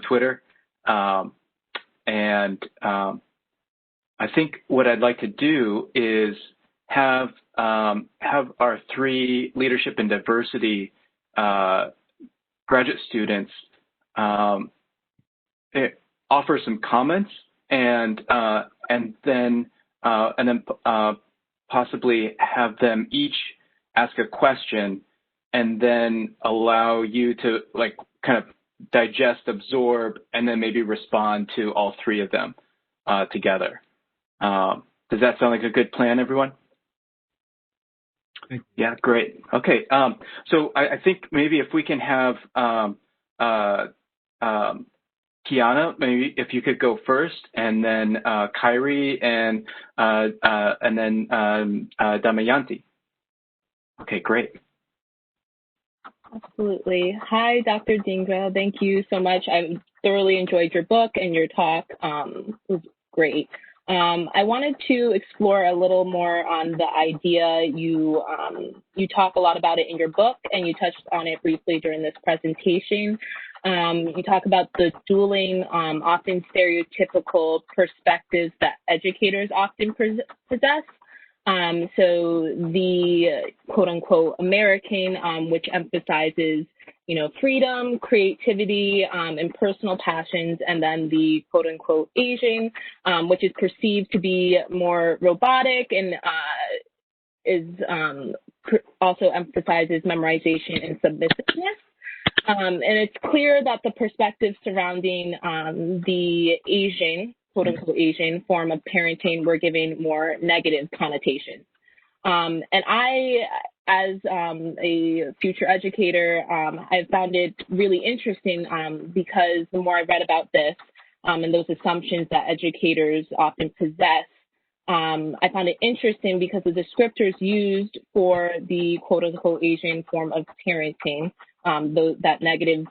Speaker 2: Twitter. And I think what I'd like to do is have our three leadership and diversity graduate students offer some comments and then possibly have them each ask a question and then allow you to kind of digest, absorb, and then maybe respond to all three of them together. Does that sound like a good plan, everyone? Yeah, great. Okay, so I think maybe if we can have Kiana, maybe if you could go first, and then Kyrie, and then Damayanti. Okay, great.
Speaker 6: Absolutely. Hi, Dr. Dhingra. Thank you so much. I thoroughly enjoyed your book and your talk. It was great. I wanted to explore a little more on the idea. You talk a lot about it in your book, and you touched on it briefly during this presentation. You talk about the dueling, often stereotypical perspectives that educators often possess. So the quote-unquote American, which emphasizes, freedom, creativity, and personal passions, and then the quote-unquote Asian, which is perceived to be more robotic and also emphasizes memorization and submissiveness. And it's clear that the perspectives surrounding the Asian, quote unquote Asian form of parenting were giving more negative connotations. And I, as a future educator, I found it really interesting because the more I read about this and those assumptions that educators often possess, I found it interesting because the descriptors used for the quote-unquote Asian form of parenting, that negative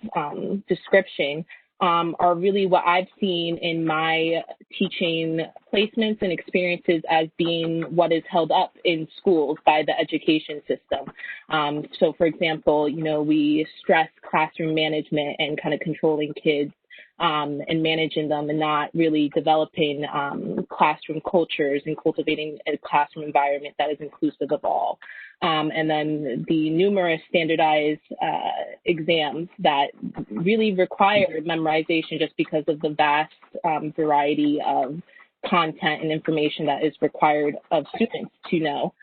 Speaker 6: description, are really what I've seen in my teaching placements and experiences as being what is held up in schools by the education system. So, for example, we stress classroom management and kind of controlling kids and managing them and not really developing classroom cultures and cultivating a classroom environment that is inclusive of all. And then the numerous standardized exams that really require memorization just because of the vast variety of content and information that is required of students to know.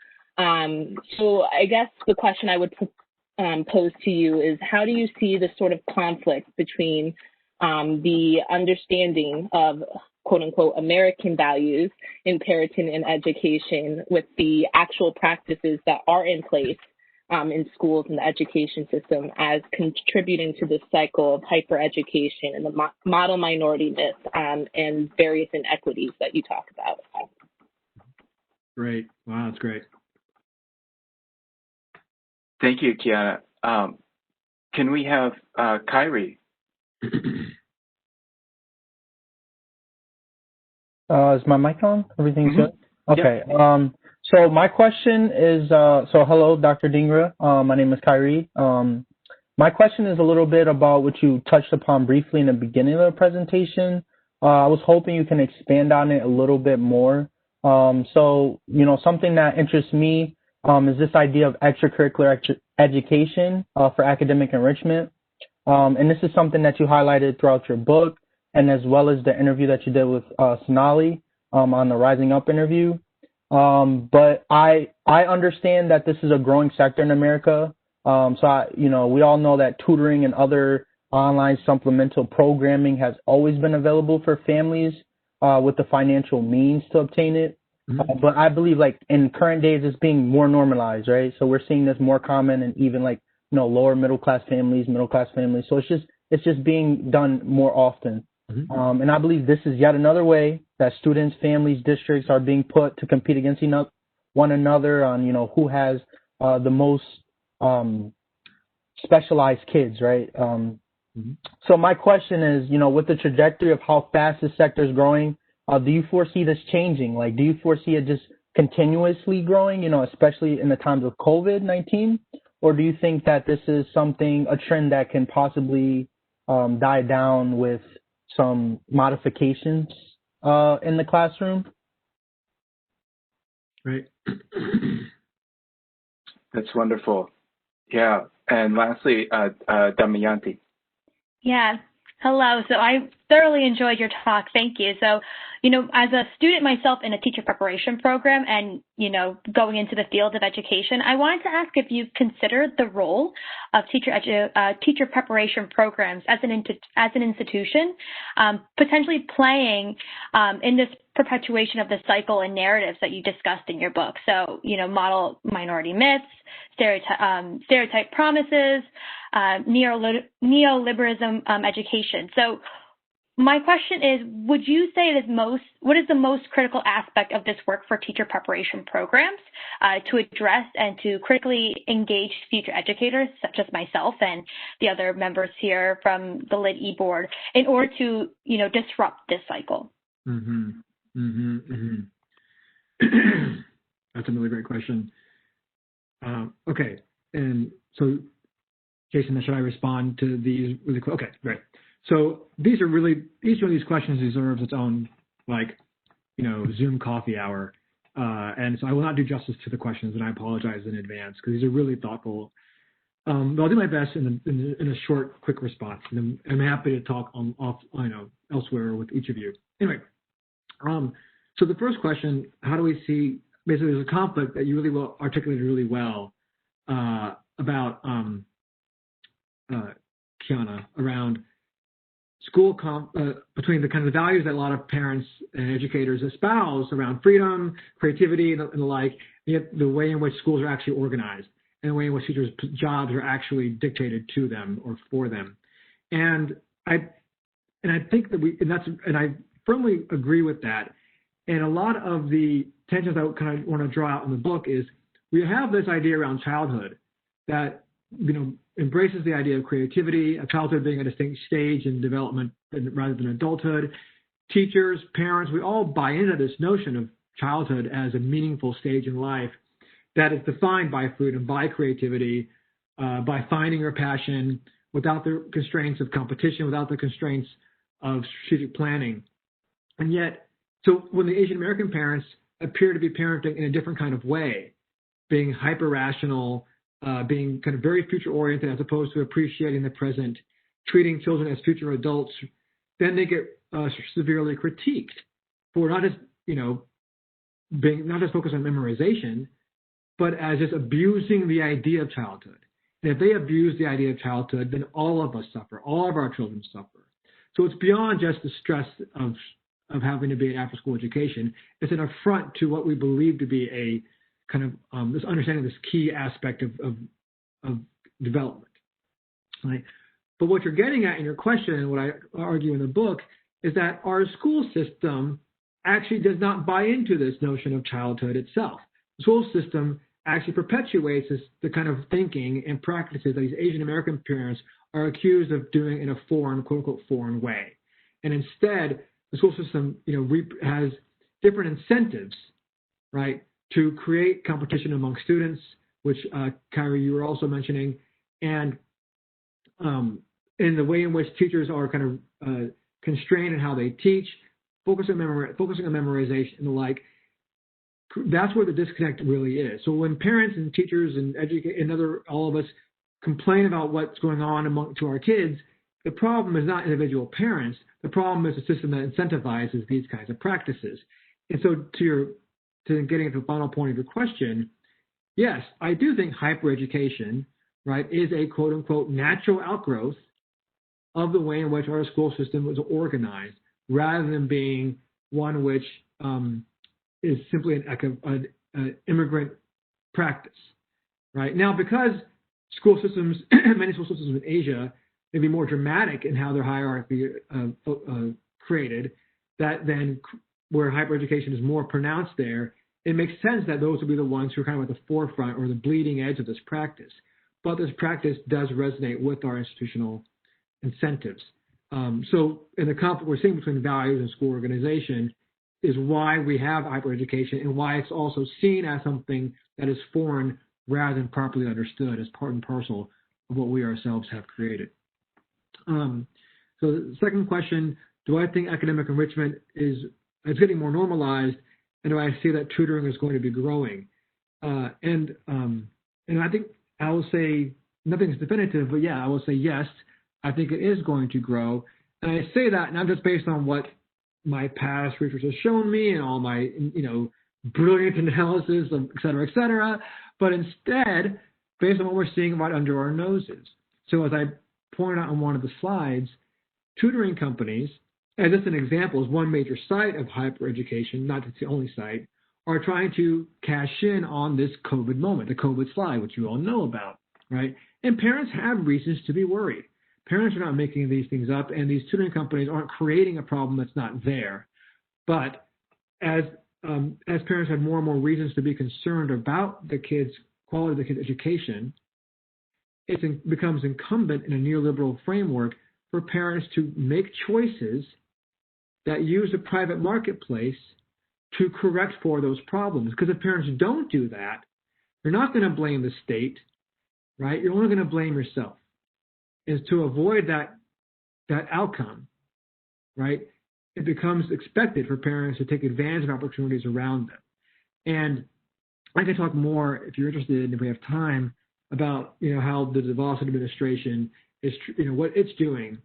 Speaker 6: So I guess the question I would pose to you is, how do you see the sort of conflict between the understanding of quote unquote American values in parenting and education with the actual practices that are in place in schools and the education system as contributing to this cycle of hyper-education and the model minority myth and various inequities that you talk about?
Speaker 5: Great. Wow, that's great.
Speaker 2: Thank you, Kiana. Can we have Kyrie?
Speaker 7: Is my mic on? Everything's good? Okay.
Speaker 2: Yeah.
Speaker 7: So my question is, so hello, Dr. Dhingra. My name is Kyrie. My question is a little bit about what you touched upon briefly in the beginning of the presentation. I was hoping you can expand on it a little bit more. So, something that interests me is this idea of extracurricular education for academic enrichment. And this is something that you highlighted throughout your book, and as well as the interview that you did with Sonali on the Rising Up interview. But I understand that this is a growing sector in America. So we all know that tutoring and other online supplemental programming has always been available for families with the financial means to obtain it.
Speaker 5: Mm-hmm.
Speaker 7: But I believe in current days it's being more normalized, right? So we're seeing this more common in even lower middle class families. So it's just being done more often.
Speaker 5: Mm-hmm.
Speaker 7: And I believe this is yet another way that students, families, districts are being put to compete against one another on, who has the most specialized kids, right?
Speaker 5: Mm-hmm.
Speaker 7: So my question is, with the trajectory of how fast this sector is growing, do you foresee this changing? Do you foresee it just continuously growing, especially in the times of COVID-19? Or do you think that this is a trend that can possibly die down with some modifications in the classroom?
Speaker 5: Right.
Speaker 2: That's wonderful. Yeah. And lastly, Damayanti.
Speaker 4: Yeah. Hello. So I thoroughly enjoyed your talk. Thank you. So, as a student myself in a teacher preparation program and, going into the field of education, I wanted to ask if you've considered the role of teacher preparation programs as an institution, potentially playing in this perpetuation of the cycle and narratives that you discussed in your book. So, model minority myths, stereotype promises, neoliberalism education. So my question is, would you say what is the most critical aspect of this work for teacher preparation programs to address and to critically engage future educators, such as myself and the other members here from the LID board, in order to, disrupt this cycle?
Speaker 5: Mm-hmm. Mm-hmm. Mm-hmm. That's a really great question. Okay. And so, Jason, should I respond to these really quick? Okay, great. So each one of these questions deserves its own, Zoom coffee hour. And so I will not do justice to the questions, and I apologize in advance because these are really thoughtful. But I'll do my best in a short, quick response. And I'm happy to talk elsewhere with each of you. Anyway, so the first question, how do we see, basically there's a conflict that you really articulated really well about Kiana, around school between the kind of values that a lot of parents and educators espouse around freedom, creativity, and the like, yet the way in which schools are actually organized and the way in which teachers' jobs are actually dictated to them or for them. And I think that I firmly agree with that. And a lot of the tensions I kind of want to draw out in the book is we have this idea around childhood that, embraces the idea of creativity, of childhood being a distinct stage in development rather than adulthood. Teachers, parents, we all buy into this notion of childhood as a meaningful stage in life that is defined by freedom, by creativity, by finding your passion without the constraints of competition, without the constraints of strategic planning. And yet, so when the Asian American parents appear to be parenting in a different kind of way, being hyper-rational, being kind of very future-oriented as opposed to appreciating the present, treating children as future adults, then they get severely critiqued for not just, being not just focused on memorization, but as just abusing the idea of childhood. And if they abuse the idea of childhood, then all of us suffer, all of our children suffer. So it's beyond just the stress of having to be an after-school education. It's an affront to what we believe to be a kind of this understanding this key aspect of development. Right? But what you're getting at in your question, and what I argue in the book, is that our school system actually does not buy into this notion of childhood itself. The school system actually perpetuates the kind of thinking and practices that these Asian American parents are accused of doing in a foreign, quote unquote, foreign way. And instead, the school system, has different incentives, right, to create competition among students, which, Kyrie, you were also mentioning, and in the way in which teachers are kind of constrained in how they teach, focusing on memorization and the like. That's where the disconnect really is. So when parents and teachers and all of us complain about what's going on to our kids, the problem is not individual parents. The problem is a system that incentivizes these kinds of practices. And so to getting to the final point of your question, yes, I do think hypereducation, right, is a quote unquote natural outgrowth of the way in which our school system was organized, rather than being one which is simply an immigrant practice, right? Now, because school systems, many school systems in Asia, may be more dramatic in how their hierarchy created, that then where hypereducation is more pronounced there, it makes sense that those will be the ones who are kind of at the forefront or the bleeding edge of this practice. But this practice does resonate with our institutional incentives. So in the conflict we're seeing between values and school organization is why we have hypereducation and why it's also seen as something that is foreign rather than properly understood as part and parcel of what we ourselves have created. So the second question, do I think academic enrichment is getting more normalized, and do I see that tutoring is going to be growing? And I think I will say nothing's definitive, but yeah, I will say yes. I think it is going to grow, and I say that not just based on what my past research has shown me and all my brilliant analysis of et cetera, but instead based on what we're seeing right under our noses. So as I pointed out on one of the slides, tutoring companies, as just an example, is one major site of hypereducation, not the only site, are trying to cash in on this COVID moment, the COVID slide, which you all know about, right? And parents have reasons to be worried. Parents are not making these things up, and these tutoring companies aren't creating a problem that's not there. But as parents have more and more reasons to be concerned about the kids' quality of the kids' education, it becomes incumbent in a neoliberal framework for parents to make choices that use the private marketplace to correct for those problems. Because if parents don't do that, you're not going to blame the state, right? You're only going to blame yourself. Is to avoid that outcome, right? It becomes expected for parents to take advantage of opportunities around them. And I can talk more if you're interested, if we have time, about how the DeVos administration is, what it's doing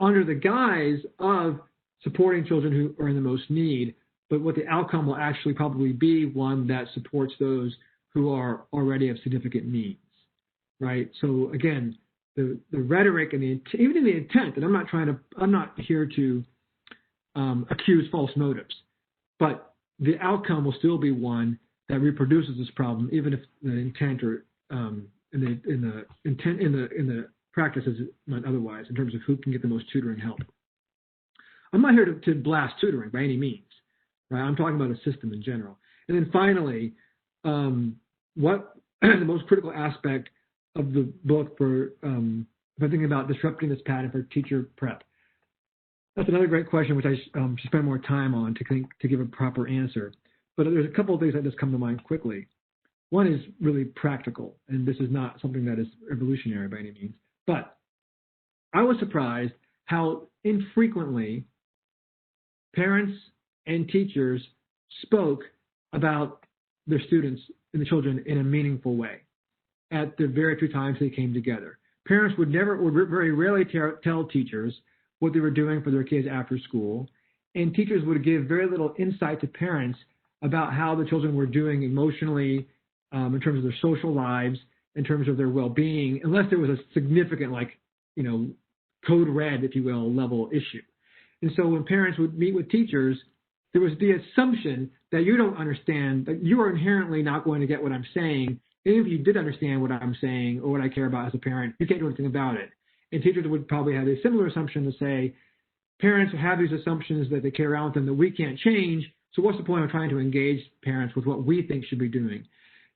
Speaker 5: under the guise of supporting children who are in the most need, but what the outcome will actually probably be one that supports those who are already of significant needs, right? So again, the rhetoric and even in the intent, and I'm not here to accuse false motives, but the outcome will still be one that reproduces this problem, even if the intent or in the practice is not otherwise, in terms of who can get the most tutoring help. I'm not here to blast tutoring by any means, right? I'm talking about a system in general. And then finally, what the most critical aspect of the book for if I'm thinking about disrupting this pattern for teacher prep. That's another great question, which I should spend more time on to give a proper answer. But there's a couple of things that just come to mind quickly. One is really practical, and this is not something that is revolutionary by any means. But I was surprised how infrequently parents and teachers spoke about their students and the children in a meaningful way at the very few times they came together. Parents would very rarely tell teachers what they were doing for their kids after school, and teachers would give very little insight to parents about how the children were doing emotionally, in terms of their social lives, in terms of their well-being, unless there was a significant, code red, if you will, level issue. And so when parents would meet with teachers, there was the assumption that you don't understand, that you are inherently not going to get what I'm saying. Even if you did understand what I'm saying or what I care about as a parent, you can't do anything about it. And teachers would probably have a similar assumption to say, parents have these assumptions that they carry around with them that we can't change, so what's the point of trying to engage parents with what we think should be doing?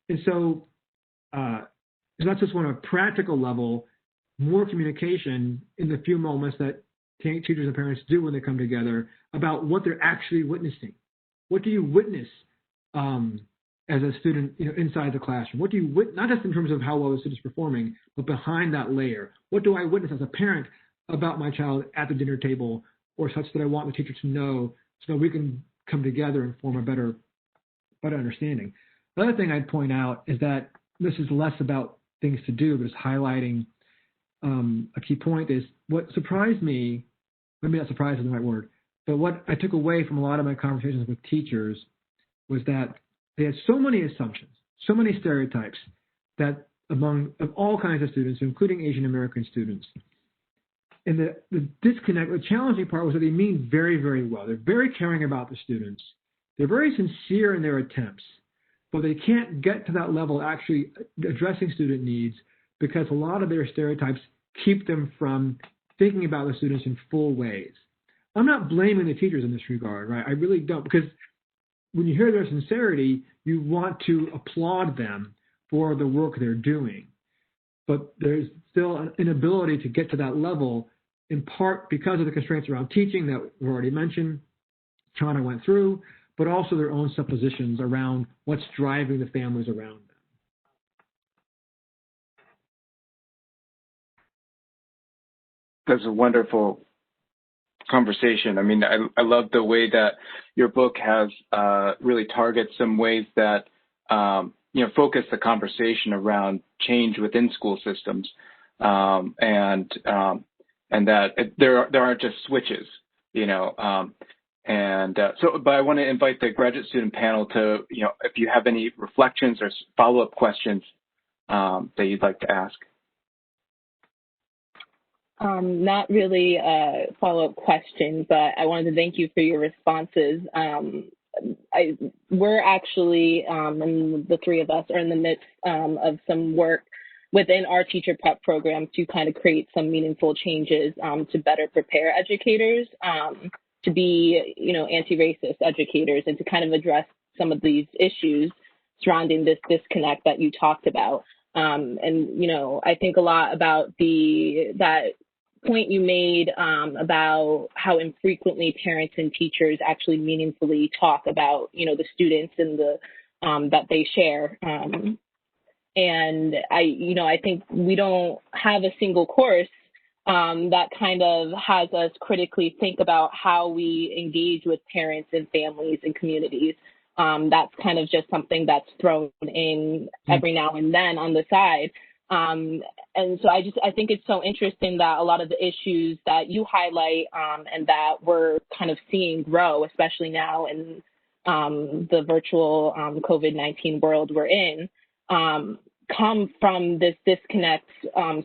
Speaker 5: And so that's just on a practical level, more communication in the few moments that teachers and parents do when they come together about what they're actually witnessing. What do you witness as a student, inside the classroom? What do you witness, not just in terms of how well the student's performing, but behind that layer? What do I witness as a parent about my child at the dinner table, or such that I want the teacher to know, so that we can come together and form a better understanding? The other thing I'd point out is that this is less about things to do, but it's highlighting a key point is what surprised me, maybe not surprised is the right word, but what I took away from a lot of my conversations with teachers was that they had so many assumptions, so many stereotypes that of all kinds of students, including Asian American students. And the disconnect, the challenging part was that they mean very, very well. They're very caring about the students. They're very sincere in their attempts, but they can't get to that level actually addressing student needs because a lot of their stereotypes keep them from thinking about the students in full ways. I'm not blaming the teachers in this regard, right? I really don't, because when you hear their sincerity, you want to applaud them for the work they're doing. But there's still an inability to get to that level, in part because of the constraints around teaching that we've already mentioned, Chana went through, but also their own suppositions around what's driving the families around them.
Speaker 2: That's a wonderful conversation. I mean, I love the way that your book has really targets some ways that focus the conversation around change within school systems, and that there aren't just switches, but I want to invite the graduate student panel to, if you have any reflections or follow-up questions that you'd like to ask.
Speaker 6: Not really follow-up questions, but I wanted to thank you for your responses. We're actually, and the three of us are in the midst of some work within our teacher prep program to kind of create some meaningful changes to better prepare educators to be, anti-racist educators, and to kind of address some of these issues surrounding this disconnect that you talked about. I think a lot about that point you made about how infrequently parents and teachers actually meaningfully talk about, the students and the that they share. And I think we don't have a single course that kind of has us critically think about how we engage with parents and families and communities. That's kind of just something that's thrown in every now and then on the side. And so I think it's so interesting that a lot of the issues that you highlight and that we're kind of seeing grow, especially now in the virtual COVID-19 world we're in, come from this disconnect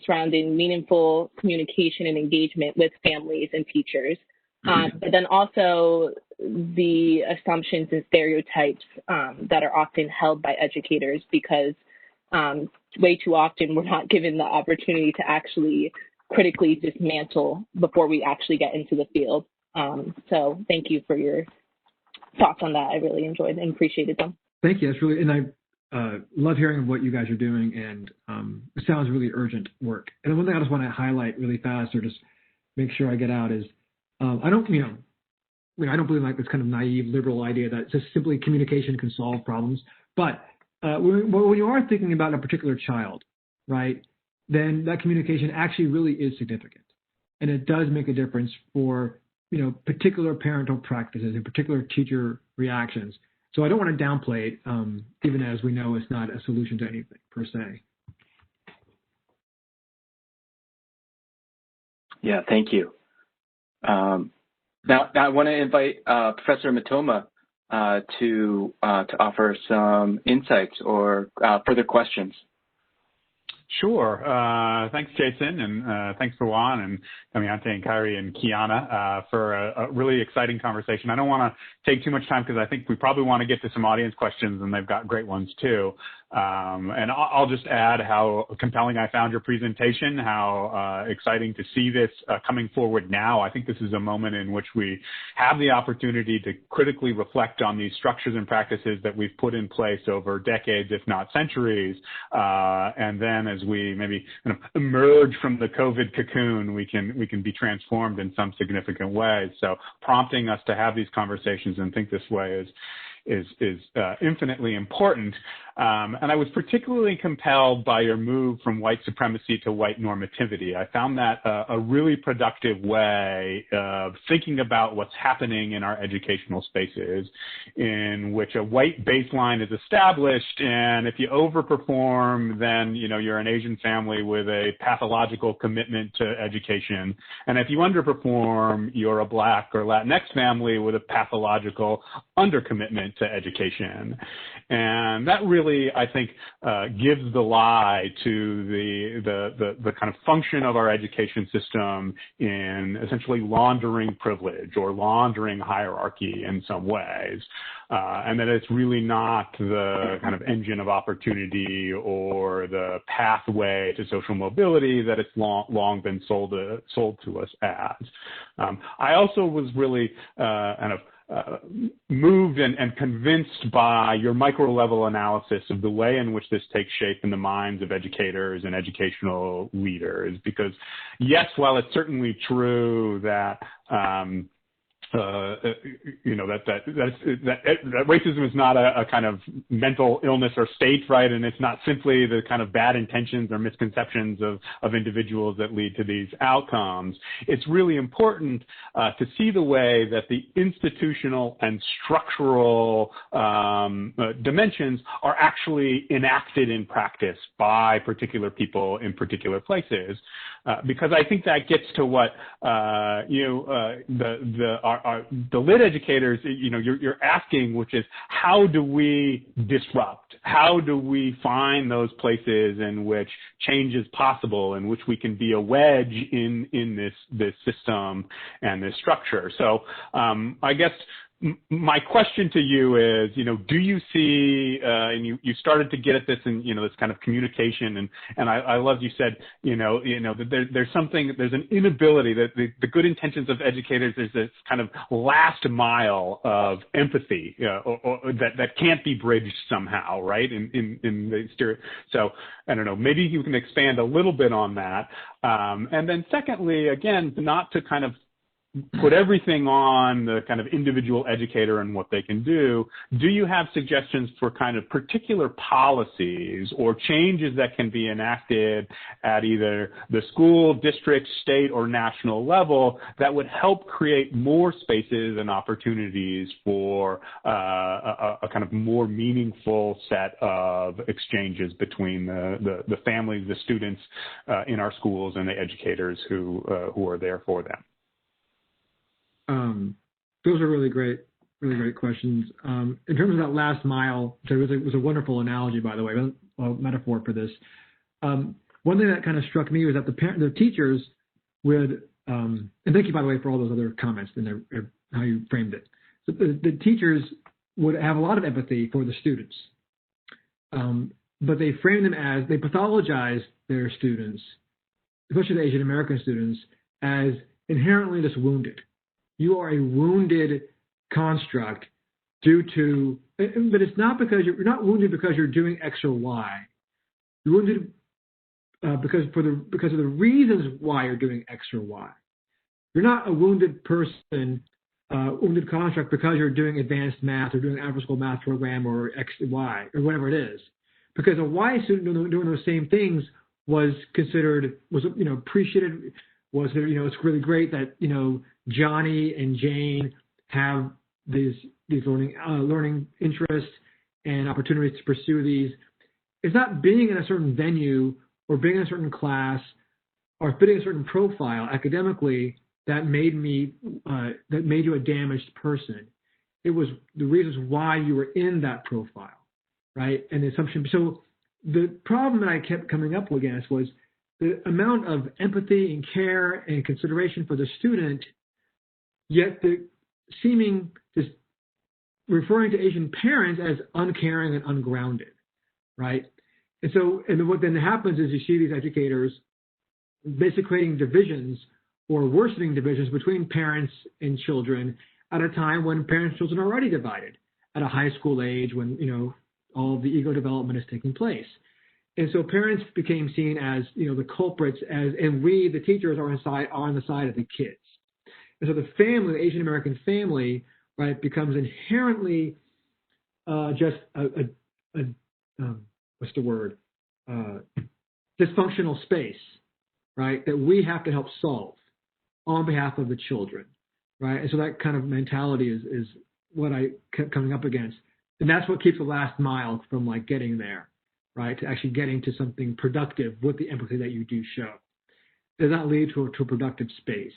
Speaker 6: surrounding meaningful communication and engagement with families and teachers. But then also the assumptions and stereotypes that are often held by educators, because way too often we're not given the opportunity to actually critically dismantle before we actually get into the field. So thank you for your thoughts on that. I really enjoyed and appreciated them.
Speaker 5: Thank you. That's really, and I love hearing what you guys are doing, and it sounds really urgent work. And one thing I just want to highlight really fast, or just make sure I get out, is I don't believe in like this kind of naive liberal idea that just simply communication can solve problems. But when you are thinking about a particular child, right, then that communication actually really is significant, and it does make a difference for particular parental practices and particular teacher reactions. So I don't want to downplay it, even as we know it's not a solution to anything per se.
Speaker 2: Yeah, thank you. Now I want to invite Professor Mitoma to offer some insights or further questions.
Speaker 8: Sure. Thanks, Jason, and thanks, Pawan, and Damiante, and Kyrie, and Kiana for a really exciting conversation. I don't want to take too much time because I think we probably want to get to some audience questions, and they've got great ones too. And I'll just add how compelling I found your presentation, how exciting to see this coming forward now. I think this is a moment in which we have the opportunity to critically reflect on these structures and practices that we've put in place over decades, if not centuries. And then as we maybe kind of emerge from the COVID cocoon, we can be transformed in some significant ways. So prompting us to have these conversations and think this way is infinitely important. And I was particularly compelled by your move from white supremacy to white normativity. I found that a really productive way of thinking about what's happening in our educational spaces, in which a white baseline is established, and if you overperform, then you're an Asian family with a pathological commitment to education, and if you underperform, you're a Black or Latinx family with a pathological undercommitment to education. And that really, I think, gives the lie to the kind of function of our education system in essentially laundering privilege or laundering hierarchy in some ways, and that it's really not the kind of engine of opportunity or the pathway to social mobility that it's long been sold to us as. I also was really kind of moved and convinced by your micro-level analysis of the way in which this takes shape in the minds of educators and educational leaders. Because yes, while it's certainly true that that racism is not a kind of mental illness or state, right? And it's not simply the kind of bad intentions or misconceptions of individuals that lead to these outcomes. It's really important to see the way that the institutional and structural dimensions are actually enacted in practice by particular people in particular places. Because I think that gets to what the lit educators, you're asking, which is how do we disrupt? How do we find those places in which change is possible, in which we can be a wedge in this system and this structure? So I guess my question to you is, do you see, and you started to get at this in, this kind of communication, and I love you said, that there's an inability that the good intentions of educators, there's this kind of last mile of empathy, or that can't be bridged somehow, right? In the stereo. So I don't know, maybe you can expand a little bit on that. And then secondly, again, not to kind of put everything on the kind of individual educator and what they can do. Do you have suggestions for kind of particular policies or changes that can be enacted at either the school, district, state, or national level that would help create more spaces and opportunities for a kind of more meaningful set of exchanges between the families, the students in our schools, and the educators who are there for them?
Speaker 5: Those are really great questions. In terms of that last mile, it was a wonderful analogy, by the way. metaphor for this. One thing that kind of struck me was that the teachers would, and thank you, by the way, for all those other comments and how you framed it. So the teachers would have a lot of empathy for the students, but they framed them as, they pathologized their students, especially the Asian American students, as inherently just wounded. You are a wounded construct due to, but it's not because you're not wounded because you're doing X or Y. You're wounded because of the reasons why you're doing X or Y. You're not a wounded person, wounded construct because you're doing advanced math or doing an after-school math program or X, Y, or whatever it is. Because a Y student doing those same things was considered, was appreciated, was there, it's really great that Johnny and Jane have these learning interests and opportunities to pursue these. It's not being in a certain venue or being in a certain class or fitting a certain profile academically that made you a damaged person. It was the reasons why you were in that profile, right? And the assumption. So the problem that I kept coming up against was the amount of empathy and care and consideration for the student, yet the seeming just referring to Asian parents as uncaring and ungrounded, right? And so, and what then happens is you see these educators basically creating divisions or worsening divisions between parents and children at a time when parents and children are already divided at a high school age when, all of the ego development is taking place. And so parents became seen as, the culprits and we, the teachers, are on the side of the kids. And so the family, the Asian American family, right, becomes inherently just what's the word? Dysfunctional space, right, that we have to help solve on behalf of the children, right? And so that kind of mentality is what I kept coming up against. And that's what keeps the last mile from getting there, right, to actually getting to something productive with the empathy that you do show. Does not lead to a productive space,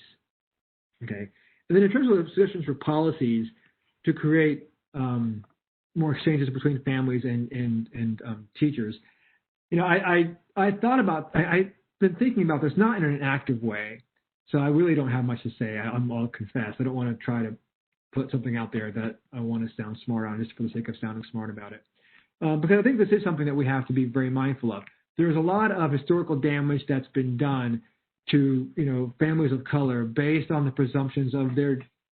Speaker 5: okay? And then in terms of suggestions for policies to create more exchanges between families and teachers, I've been thinking about this, not in an active way, so I really don't have much to say. I'll confess. I don't want to try to put something out there that I want to sound smart on just for the sake of sounding smart about it. Because I think this is something that we have to be very mindful of. There's a lot of historical damage that's been done to, families of color based on the presumptions of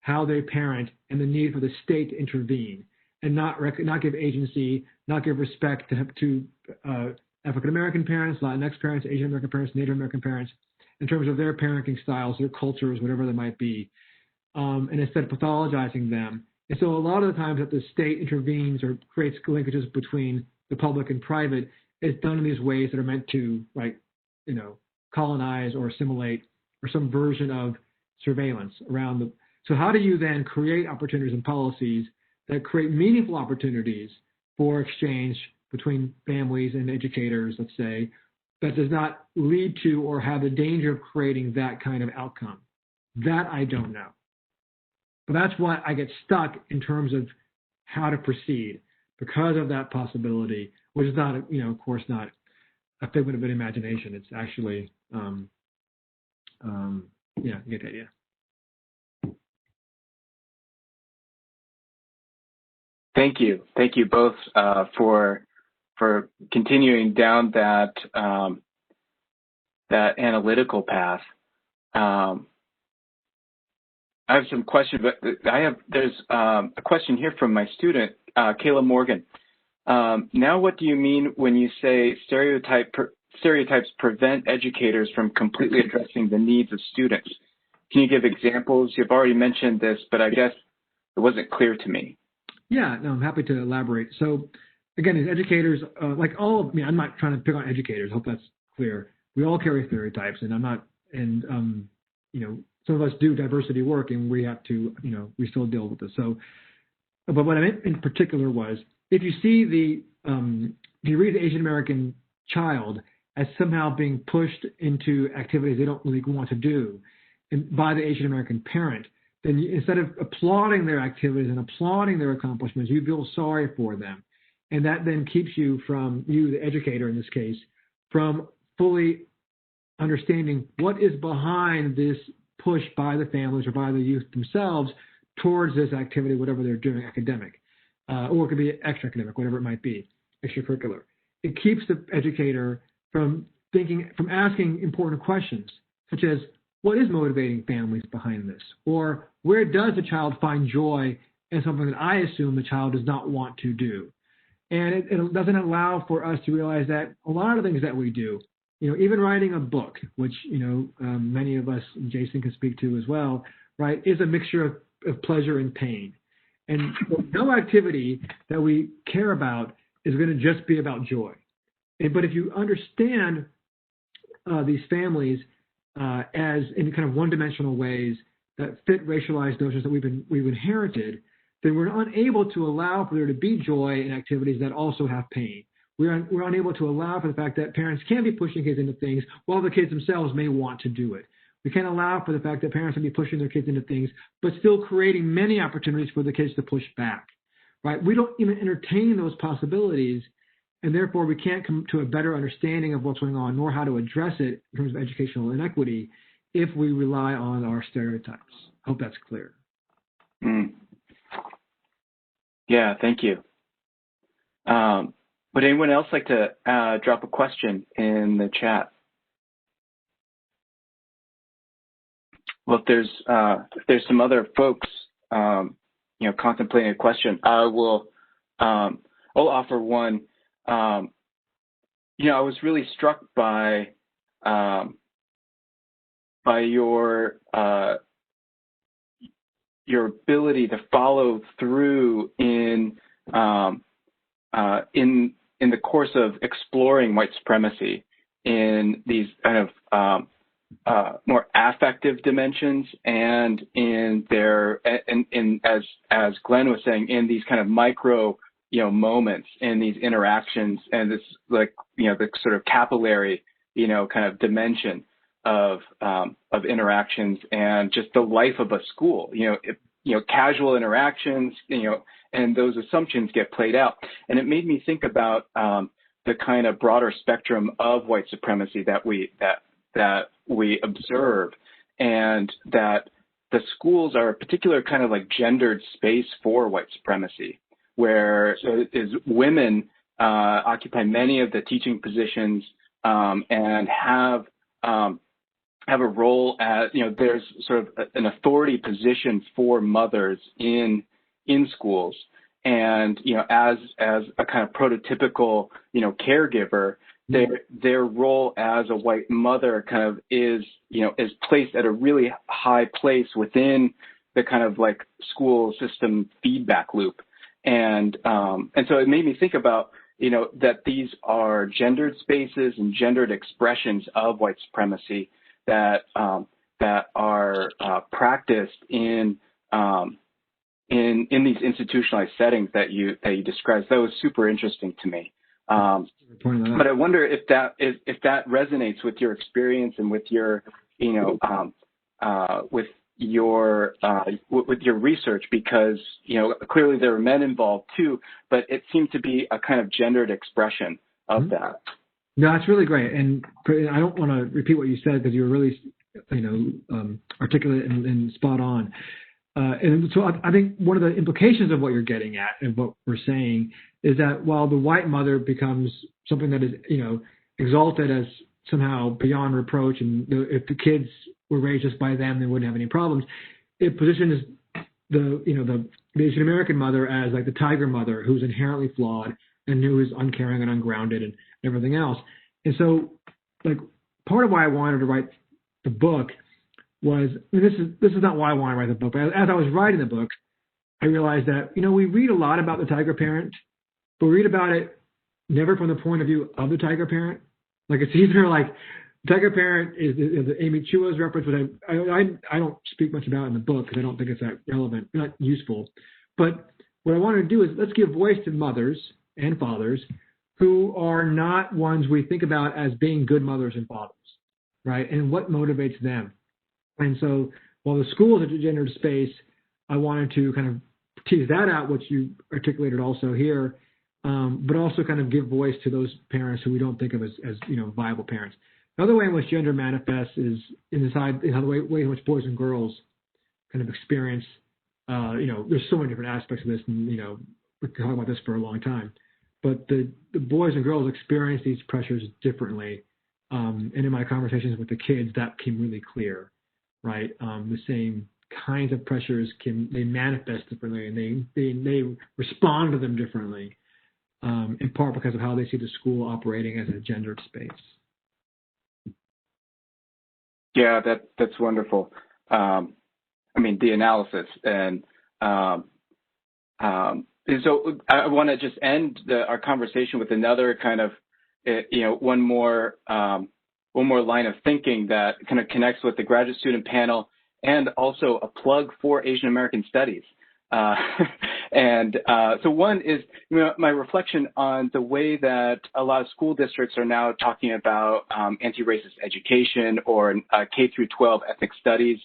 Speaker 5: how they parent and the need for the state to intervene and not give agency, not give respect to African American parents, Latinx parents, Asian American parents, Native American parents in terms of their parenting styles, their cultures, whatever they might be. And instead of pathologizing them. And so a lot of the times that the state intervenes or creates linkages between the public and private, it's done in these ways that are meant to, colonize or assimilate or some version of surveillance around the. So how do you then create opportunities and policies that create meaningful opportunities for exchange between families and educators, let's say, that does not lead to or have the danger of creating that kind of outcome? That I don't know. But that's why I get stuck in terms of how to proceed because of that possibility, which is not, of course, not a figment of an imagination. It's actually, you get the idea.
Speaker 2: Thank you both for continuing down that analytical path. I have some questions, but there's a question here from my student, Kayla Morgan. Now, what do you mean when you say stereotypes prevent educators from completely addressing the needs of students? Can you give examples? You've already mentioned this, but I guess it wasn't clear to me.
Speaker 5: Yeah, no, I'm happy to elaborate. So, again, as educators, I'm not trying to pick on educators. I hope that's clear. We all carry stereotypes, and I'm not, some of us do diversity work, and we have to, we still deal with this. So, but what I meant in particular was, if you see if you read the Asian American child as somehow being pushed into activities they don't really want to do, and by the Asian American parent, then instead of applauding their activities and applauding their accomplishments, you feel sorry for them. And that then keeps you, the educator in this case, from fully understanding what is behind this push by the families or by the youth themselves towards this activity, whatever they're doing, academic, or it could be extra-academic, whatever it might be, extracurricular. It keeps the educator from asking important questions, such as, what is motivating families behind this? Or where does the child find joy in something that I assume the child does not want to do? And it doesn't allow for us to realize that a lot of things that we do, even writing a book, which, many of us, Jason can speak to as well, right, is a mixture of pleasure and pain. And no activity that we care about is going to just be about joy. But if you understand these families as in kind of one-dimensional ways that fit racialized notions that we've inherited, then we're unable to allow for there to be joy in activities that also have pain. We're unable to allow for the fact that parents can be pushing kids into things while the kids themselves may want to do it. We can't allow for the fact that parents can be pushing their kids into things, but still creating many opportunities for the kids to push back, right? We don't even entertain those possibilities, and therefore we can't come to a better understanding of what's going on, nor how to address it in terms of educational inequity if we rely on our stereotypes. I hope that's clear.
Speaker 2: Yeah, thank you. Would anyone else like to drop a question in the chat? Well, if there's some other folks, contemplating a question, I'll offer one. I was really struck by your ability to follow through in the course of exploring white supremacy in these kind of more affective dimensions, and in as Glenn was saying, in these kind of micro moments, in these interactions, and this the sort of capillary kind of dimension of interactions, and just the life of a school, casual interactions, and those assumptions get played out. And it made me think about the kind of broader spectrum of white supremacy that we observe, and that the schools are a particular kind of like gendered space for white supremacy, where women occupy many of the teaching positions and have a role as, there's sort of an authority position for mothers in schools. And, as a kind of prototypical, caregiver, their role as a white mother kind of is placed at a really high place within the kind of like school system feedback loop. And so it made me think about, that these are gendered spaces and gendered expressions of white supremacy that are practiced in these institutionalized settings that you described. So that was super interesting to me. But I wonder if that resonates with your experience and with your with your research, because clearly there are men involved too, but it seemed to be a kind of gendered expression of that.
Speaker 5: No, it's really great, and I don't want to repeat what you said because you were really articulate and spot on. And so I think one of the implications of what you're getting at and what we're saying is that while the white mother becomes something that is, exalted as somehow beyond reproach, and if the kids were raised just by them, they wouldn't have any problems, it positions the Asian American mother as like the tiger mother, who's inherently flawed and who is uncaring and ungrounded and everything else. And so, like, part of why I wanted to write the book was, and this is not why I want to write the book, but as I was writing the book, I realized that, we read a lot about the tiger parent, but we read about it never from the point of view of the tiger parent. Like, it's either like tiger parent is the Amy Chua's reference, which I don't speak much about in the book because I don't think it's that relevant, not useful. But what I wanted to do is let's give voice to mothers and fathers who are not ones we think about as being good mothers and fathers, right? And what motivates them. And so while the school is a gendered space, I wanted to kind of tease that out, which you articulated also here, but also kind of give voice to those parents who we don't think of as viable parents. Another way in which gender manifests is in the way in which boys and girls kind of experience, there's so many different aspects of this, and, we can talk about this for a long time. But the boys and girls experience these pressures differently. And in my conversations with the kids, that became really clear, right? The same kinds of pressures they manifest differently, and they respond to them differently, in part because of how they see the school operating as a gendered space.
Speaker 2: Yeah, that's wonderful. The analysis, and so I want to just end our conversation with another kind of, one more line of thinking that kind of connects with the graduate student panel, and also a plug for Asian American Studies. So one is my reflection on the way that a lot of school districts are now talking about anti-racist education or K through 12 ethnic studies,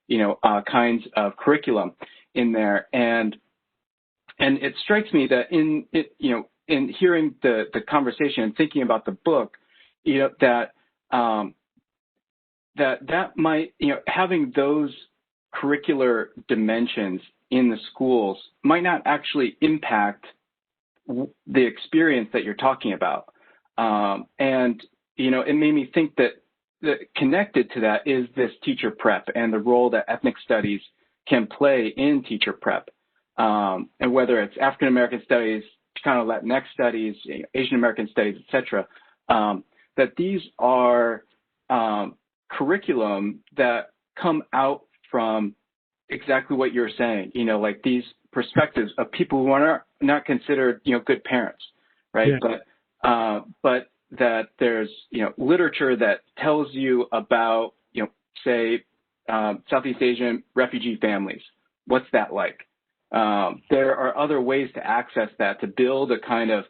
Speaker 2: kinds of curriculum in there. And it strikes me that in hearing the conversation and thinking about the book, that might, having those curricular dimensions in the schools might not actually impact the experience that you're talking about. And it made me think that connected to that is this teacher prep and the role that ethnic studies can play in teacher prep. And whether it's African American studies, Chicano Latinx studies, Asian American studies, et cetera, that these are curriculum that come out from exactly what you're saying, like these perspectives of people who are not considered, good parents, right? Yeah. But that there's, literature that tells you about, say, Southeast Asian refugee families. What's that like? There are other ways to access that, to build a kind of,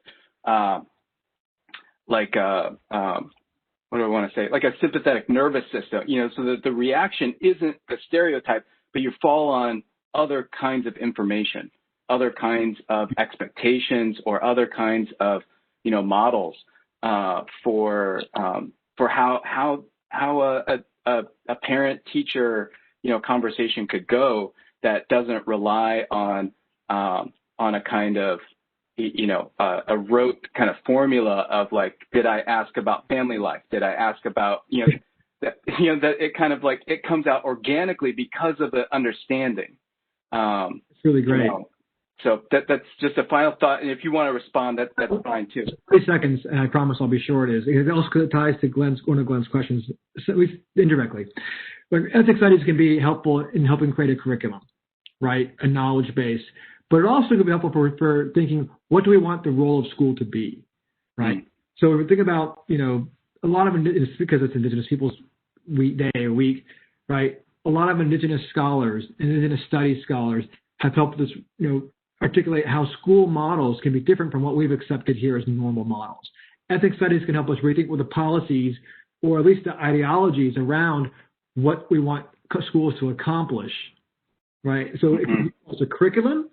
Speaker 2: what do I want to say? Like a sympathetic nervous system, so that the reaction isn't the stereotype, but you fall on other kinds of information, other kinds of expectations, or other kinds of, models for how a parent-teacher, conversation could go that doesn't rely on a kind of, a rote kind of formula of like, did I ask about family life? Did I ask about, that it kind of like, it comes out organically because of the understanding.
Speaker 5: It's really great.
Speaker 2: So that's just a final thought. And if you want to respond, that's fine too.
Speaker 5: 30 seconds, and I promise I'll be short, it also ties to one of Glenn's questions, at least indirectly. But ethnic studies can be helpful in helping create a curriculum, right? A knowledge base. But it also can be helpful for thinking, what do we want the role of school to be, right? Mm-hmm. So if we think about, a lot of, it's because it's Indigenous Peoples Day or week, right? A lot of Indigenous scholars, Indigenous studies scholars have helped us, articulate how school models can be different from what we've accepted here as normal models. Ethnic studies can help us rethink what the policies, or at least the ideologies around what we want schools to accomplish, right? So it can be useful as a curriculum,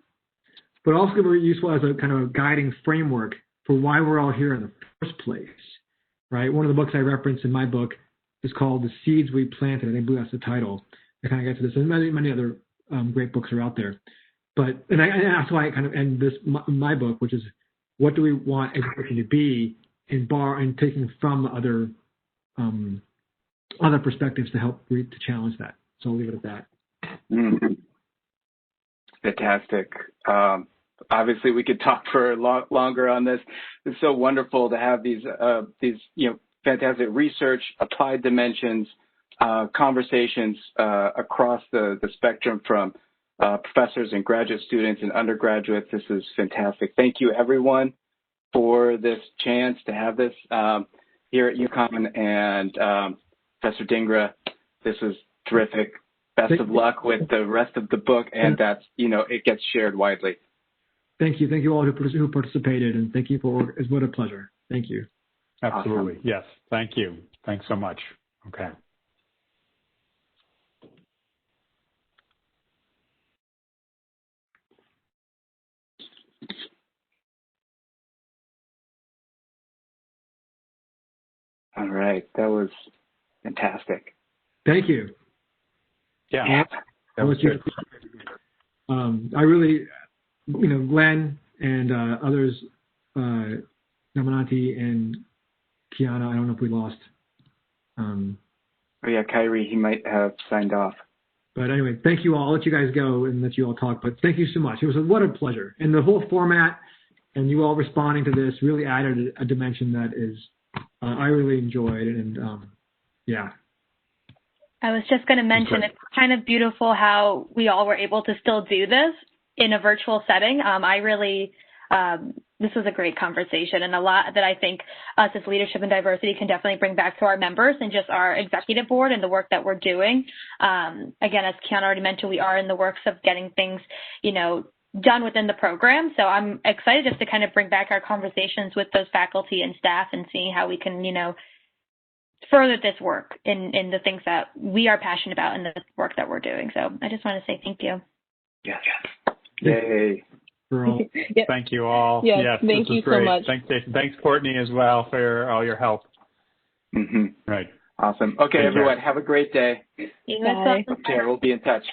Speaker 5: but also can be useful as a kind of a guiding framework for why we're all here in the first place, right? One of the books I referenced in my book is called The Seeds We Planted. I think that's the title. I kind of get to this, and many other great books are out there. But and that's why I kind of end my book, which is what do we want education to be, and taking from other perspectives to help to challenge that. So I'll leave it at that.
Speaker 2: Mm-hmm. Fantastic. Obviously, we could talk for longer on this. It's so wonderful to have these fantastic research, applied dimensions, conversations across the spectrum from professors and graduate students and undergraduates. This is fantastic. Thank you, everyone, for this chance to have this here at UConn. And Professor Dhingra, this was terrific. Best of luck with the rest of the book, and that's, it gets shared widely.
Speaker 5: Thank you. Thank you all who participated, and thank you it's what a pleasure. Thank you.
Speaker 8: Absolutely. Awesome. Yes. Thank you. Thanks so much. Okay.
Speaker 2: All right. That was fantastic.
Speaker 5: Thank you.
Speaker 8: Yeah. That was good.
Speaker 5: I really, Glenn and others, Namanati and Kiana, I don't know if we lost.
Speaker 2: Oh yeah, Kyrie, he might have signed off.
Speaker 5: But anyway, thank you all. I'll let you guys go and let you all talk. But thank you so much. What a pleasure. And the whole format and you all responding to this really added a dimension that is, I really enjoyed. And yeah.
Speaker 4: I was just going to mention it's kind of beautiful how we all were able to still do this in a virtual setting. This was a great conversation and a lot that I think us as leadership and diversity can definitely bring back to our members and just our executive board and the work that we're doing. Again, as Kiana already mentioned, we are in the works of getting things, done within the program. So I'm excited just to kind of bring back our conversations with those faculty and staff and seeing how we can, further this work in the things that we are passionate about and the work that we're doing. So I just want to say thank you.
Speaker 2: Yes. Yay.
Speaker 6: Yep.
Speaker 8: Thank you all.
Speaker 6: Yes, thank you so much.
Speaker 8: Thanks, Jason. Thanks, Courtney, as well, for all your help.
Speaker 2: Mm-hmm.
Speaker 8: Right.
Speaker 2: Awesome. Okay, everyone, have a great day.
Speaker 4: Bye.
Speaker 2: Okay, we'll be in touch.